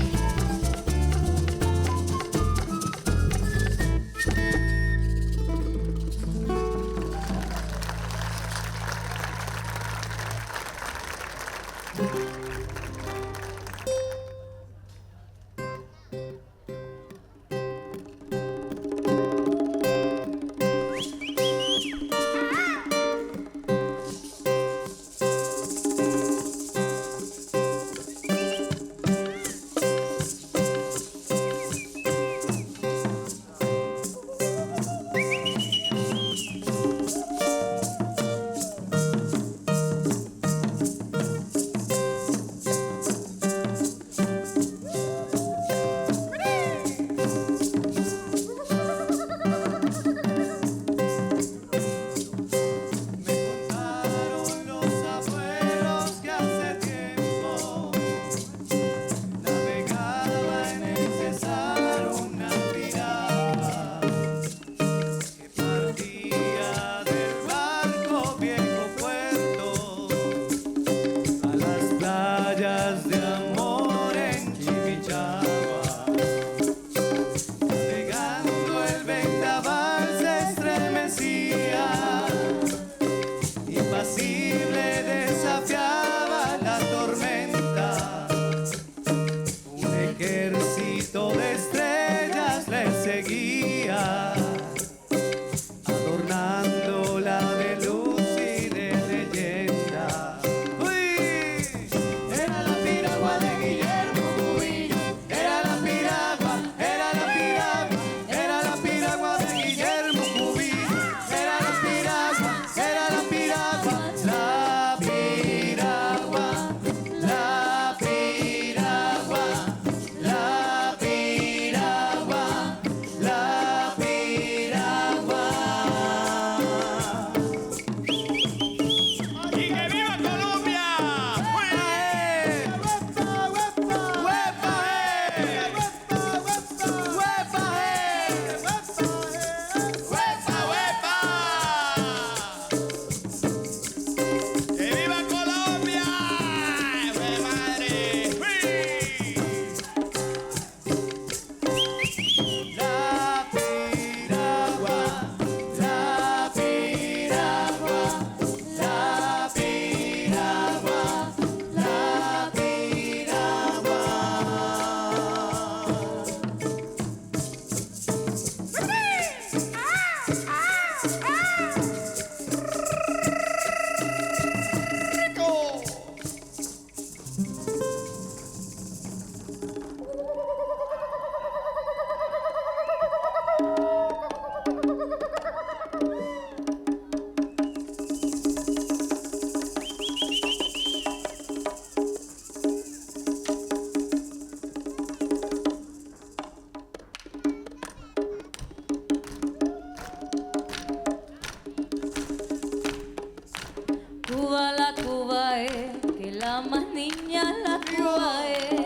Cuba, la Cuba es, que la más niña la Cuba es.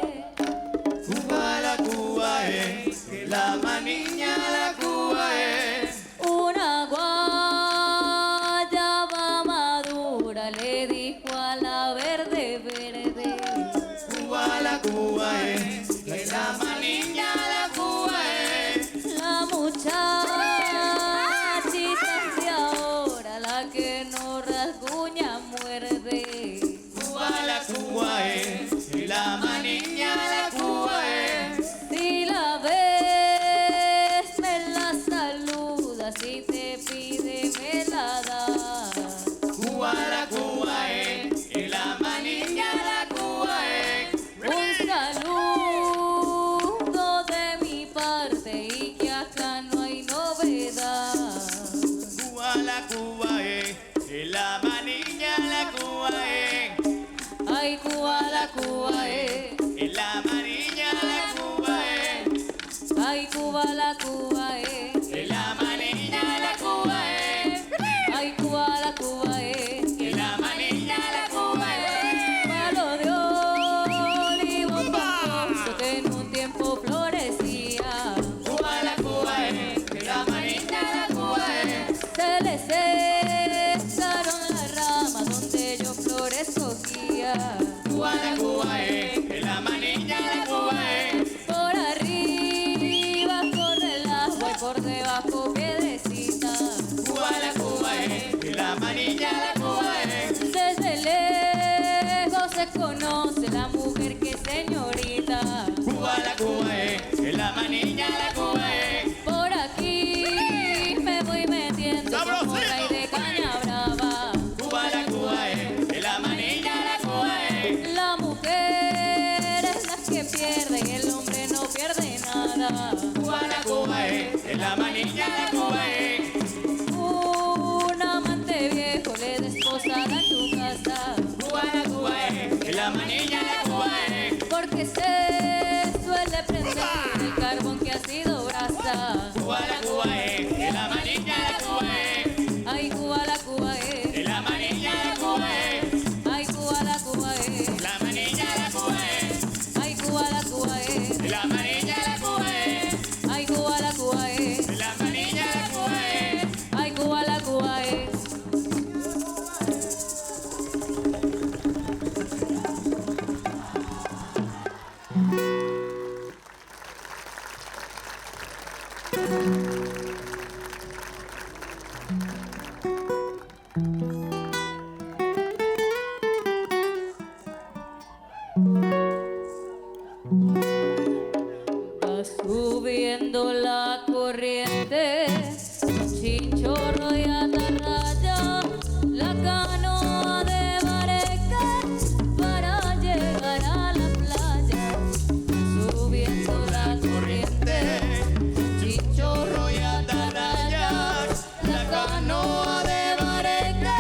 Cuba, la Cuba es, que la más niña la Cuba es. Una guayaba madura le dijo a la verde verde. Cuba, la Cuba es, que la más niña la Cuba es. La muchachita de ahora, la que no rasguña muerde. Cuba, la Cuba es, que la más niña la Cuba es. Si la ves, me la saludas, si te pide, me la das. Cuba, la Cuba es, que la más niña la Cuba es. Un saludo de mi parte y que acá no hay novedad. Cuba, la Cuba es, que la más niña la Cuba es. Ay, Cuba, la Cuba es. Que la más niña la Cuba es. Ay, Cuba, la Cuba es. Que la más niña la Cuba es. Ay, Cuba, la Cuba es. Que la más niña la Cuba es. Palo de olivo famoso que en un tiempo florecía. Cuba, la Cuba es, que la más niña la Cuba es. Se le secaron las ramas donde yo flores cogía. Cuba, la Cuba es, que la más niña la Cuba es. Por arriba corre el agua y por debajo piedrecita. Cuba, la Cuba es, que la más niña la Cuba es. Desde lejos se conoce la mujer que es señorita. Cuba, la Cuba es, que la más niña la Cuba es. Por aquí me voy metiendo como rey de caña brava. Cuba, la Cuba es, que la más niña la Cuba es. La mujer es la que pierde y el hombre no pierde nada. Cuba, la Cuba es, que la más niña la Cuba es. Un amante viejo le desposada en tu casa. Cuba, la Cuba es, que la más niña la Cuba es. Porque se suele prender el carbón que ha sido brasa. Cuba, la Cuba es, que la más niña la Cuba es. Ay, Cuba, la Cuba es. Que la más niña la Cuba es. Ay, Cuba, la Cuba es. La más niña la Cuba es. Ay, Cuba, la Cuba es. Que la más niña la Cuba es. Ay, Cuba, la Cuba es. Que la más niña la Cuba es. Ay, Cuba, la Cuba es. Va subiendo la corriente, chinchorro y atarraya, la canoa de Bareque para llegar a la playa. Subiendo la corriente, chinchorro y atarraya, la canoa de Bareque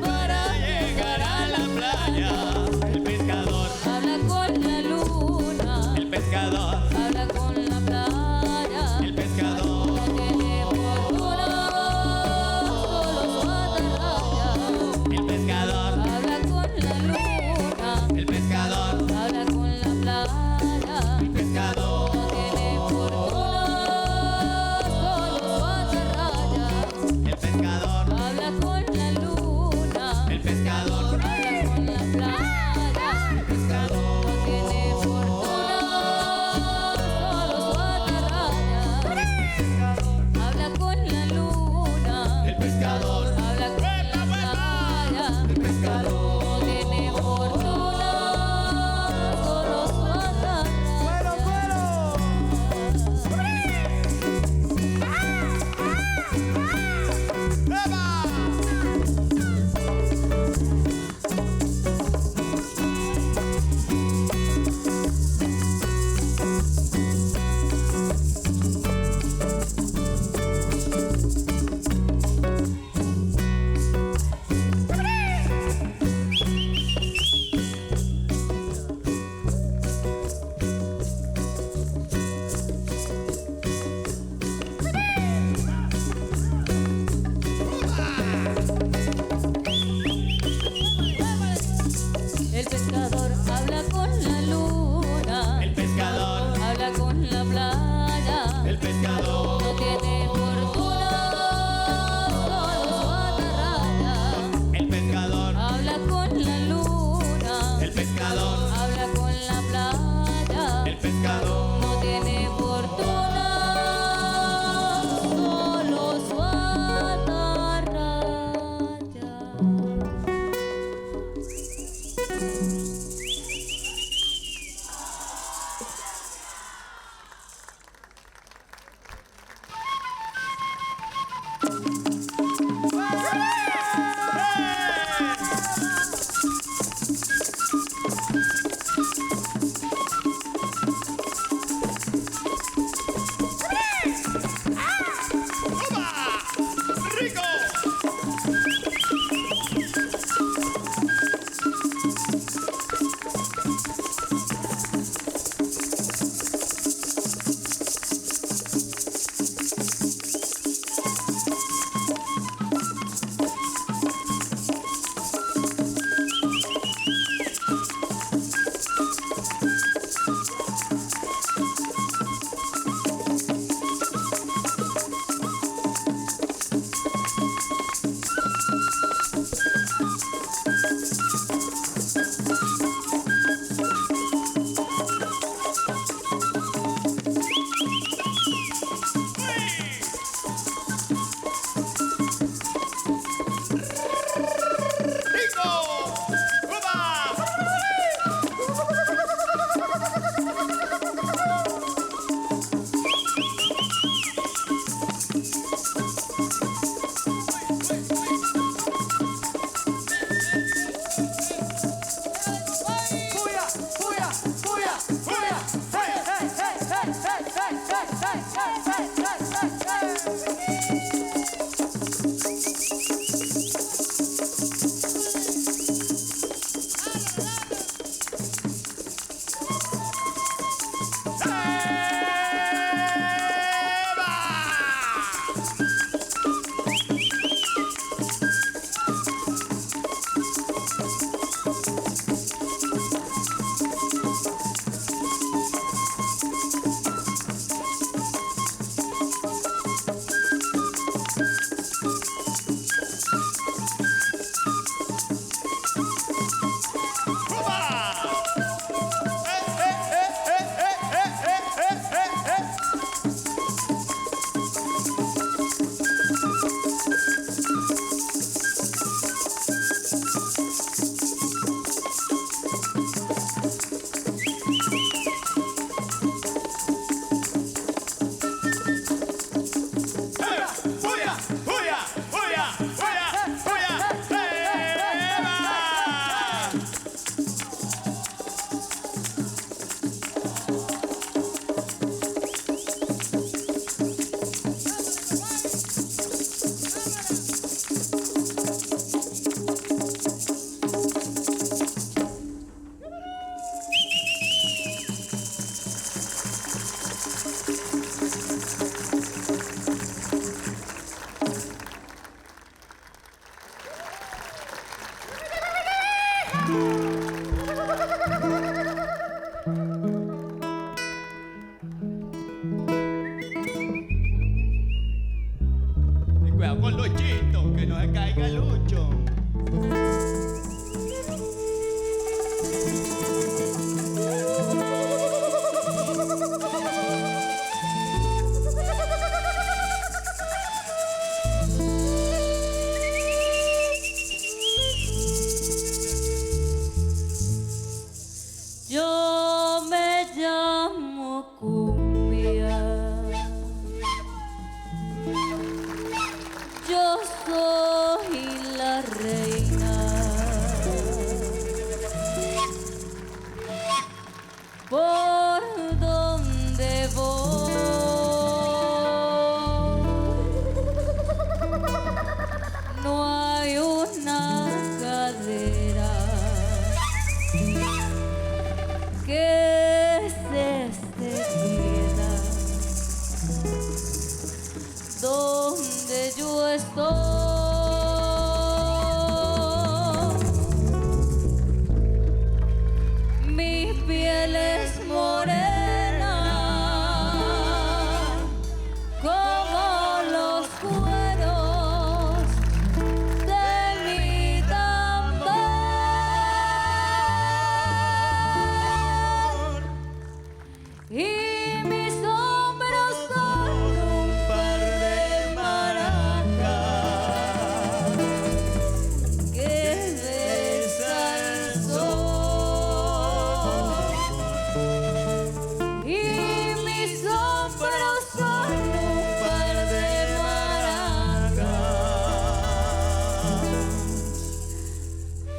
para llegar a la playa. El pescador, Habla con la luna, el pescador, habla con la playa. el pescador. No tiene fortuna, solo su atarraya. El pescador, Habla con la luna, el pescador, habla con la playa. el pescador. No tiene fortuna, solo su atarraya. El pescador, Habla con la luna, el pescador, habla con la playa. el pescador. No tiene fortuna, solo su atarraya. Habla con la luna, El pescador, habla con la playa. el pescador. No tiene fortuna, solo su atarraya. El pescador habla con la luna. El pescador, Habla con la playa. el pescador, No tiene fortuna, solo su atarraya. el pescador, Habla con la luna. el pescador, Habla con la playa. el pescador. No tiene fortuna, solo su atarraya. Cuidado con Luchito, que no se caiga Lucho. Yo me llamo cumbia. Yo soy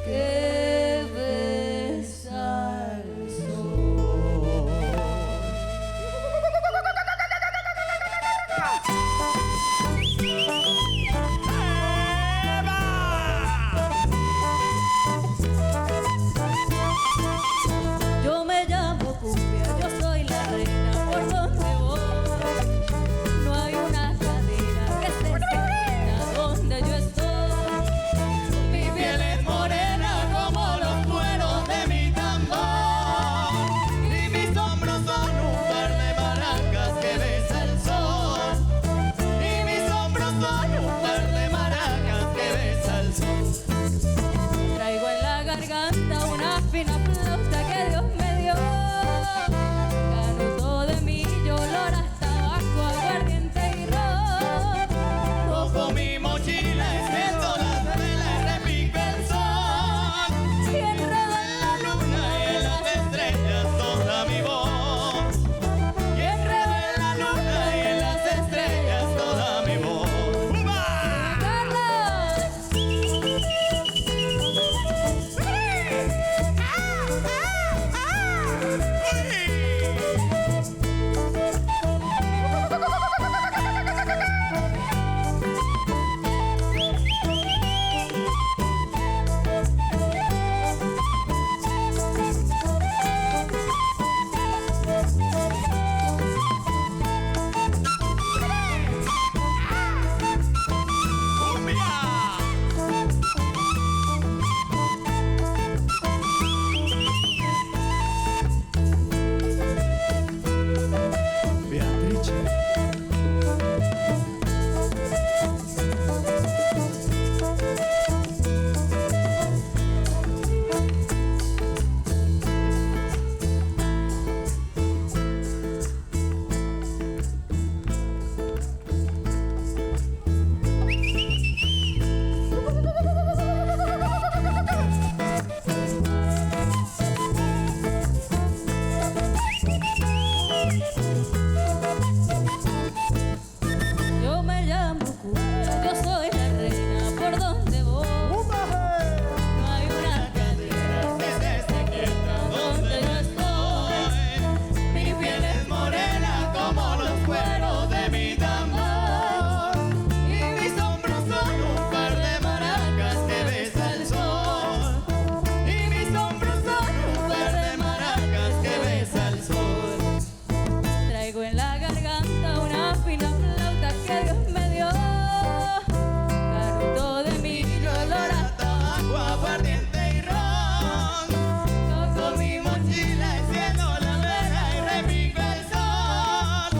que besa el sol. Yo me llamo Cumbia, yo soy la reina por donde voy. No hay una cadena que se esquina donde yo estoy. Mi piel es morena como los cueros de mi tambor. Y mis hombros son un par de maracas que besa el sol. Y mis hombros son un par de maracas que besa el sol. Traigo en la garganta una fina flauta que Dios me dio. Canuto de millo, olor a tabaco, aguardiente y ron. Cojo mi mochila, enciendo las velas y repico el sol. Y enredo en la Luna y en las estrellas toda mi voz. Y enredo en la luna y en las estrellas toda mi voz. Yo me llamo Cumbia, yo soy la reina por donde voy. No hay una cadena Que se esté quieta donde yo estoy. Mi piel es morena como los cueros de mi tambor. Y mis hombros son un par de maracas que besa el sol. Y mis hombros son un par de maracas que besa el sol. Traigo en la garganta una fina flauta que Dios me dio. Canuto de millo, olor a Tabaco, aguardiente y ron. Cojo mi mochila, enciendo la vela y repico el sol.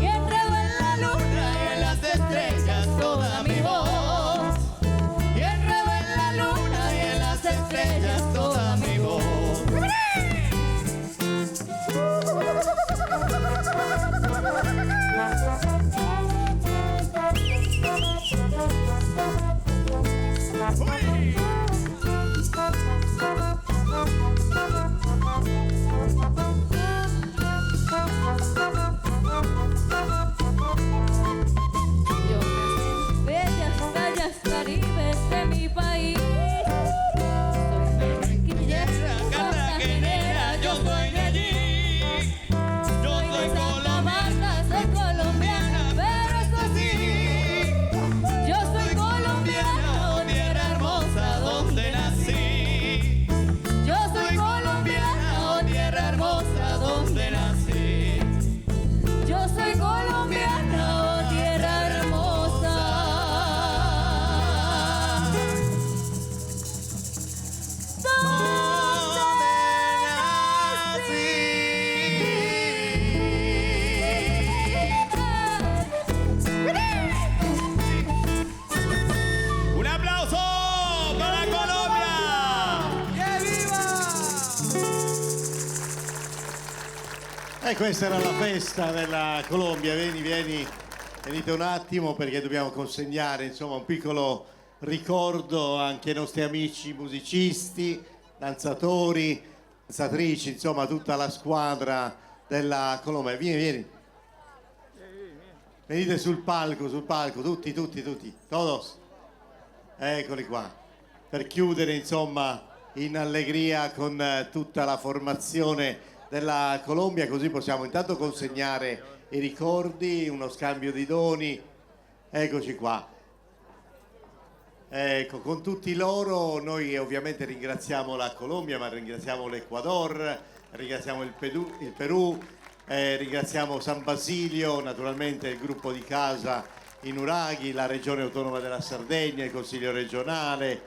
y enredo en la luna. Y en las estrellas toda mi voz. Y enredo en la luna y en las estrellas toda mi voz. Yo nací en bellas playas caribes de mi país. Soy barranquillera, cartagenera, Yo soy de allí. Yo soy soy de Santa Marta, soy colombiana, pero eso sí, yo soy colombiana, oh tierra hermosa donde nací. Yo soy colombiana, oh tierra hermosa donde nací. Yo soy colombiana, oh tierra hermosa. Un aplauso para Colombia. ¡Que viva! E questa era la festa della Colombia. Venite un attimo perché dobbiamo consegnare insomma un piccolo ricordo anche ai nostri amici musicisti, danzatori, danzatrici, insomma tutta la squadra della Colombia. Vieni. Venite sul palco, tutti, todos. Eccoli qua, per chiudere insomma in allegria con tutta la formazione della Colombia, così possiamo intanto consegnare i ricordi, uno scambio di doni. Eccoci qua. Ecco, con tutti loro noi ovviamente ringraziamo la Colombia, ma ringraziamo l'Ecuador, ringraziamo il Perù, ringraziamo San Basilio, naturalmente il gruppo di casa Inuraghi, la Regione Autonoma della Sardegna, il Consiglio regionale,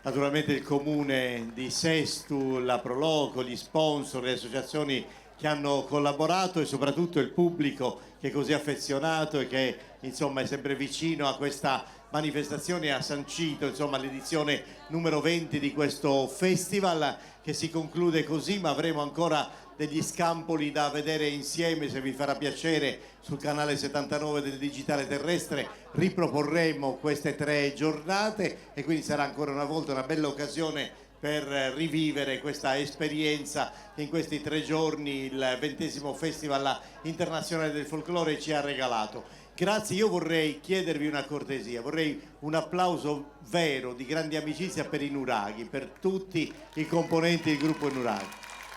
naturalmente il Comune di Sestu, la Proloco, gli sponsor, le associazioni che hanno collaborato e soprattutto il pubblico che è così affezionato e che insomma è sempre vicino a questa manifestazione, ha sancito insomma l'edizione numero 20 di questo festival che si conclude così, ma avremo ancora degli scampoli da vedere insieme. Se vi farà piacere, sul canale 79 del Digitale Terrestre riproporremo queste 3 giornate e quindi sarà ancora una volta una bella occasione per rivivere questa esperienza che in questi 3 giorni il 20° Festival Internazionale del Folklore ci ha regalato. Grazie, io vorrei chiedervi una cortesia, vorrei un applauso vero di grande amicizia per i Nuraghi, per tutti i componenti del gruppo Nuraghi,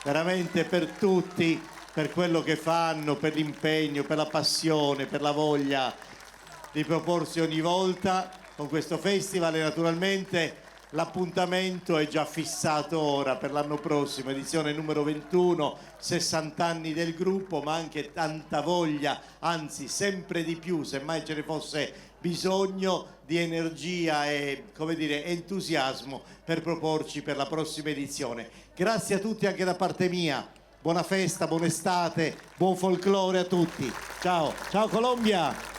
veramente per tutti, per quello che fanno, per l'impegno, per la passione, per la voglia di proporsi ogni volta con questo festival. E naturalmente l'appuntamento è già fissato ora per l'anno prossimo, edizione numero 21, 60 anni del gruppo, ma anche tanta voglia, anzi sempre di più, se mai ce ne fosse bisogno, di energia e, come dire, entusiasmo per proporci per la prossima edizione. Grazie a tutti anche da parte mia, buona festa, buona estate, buon folklore a tutti. Ciao, ciao Colombia!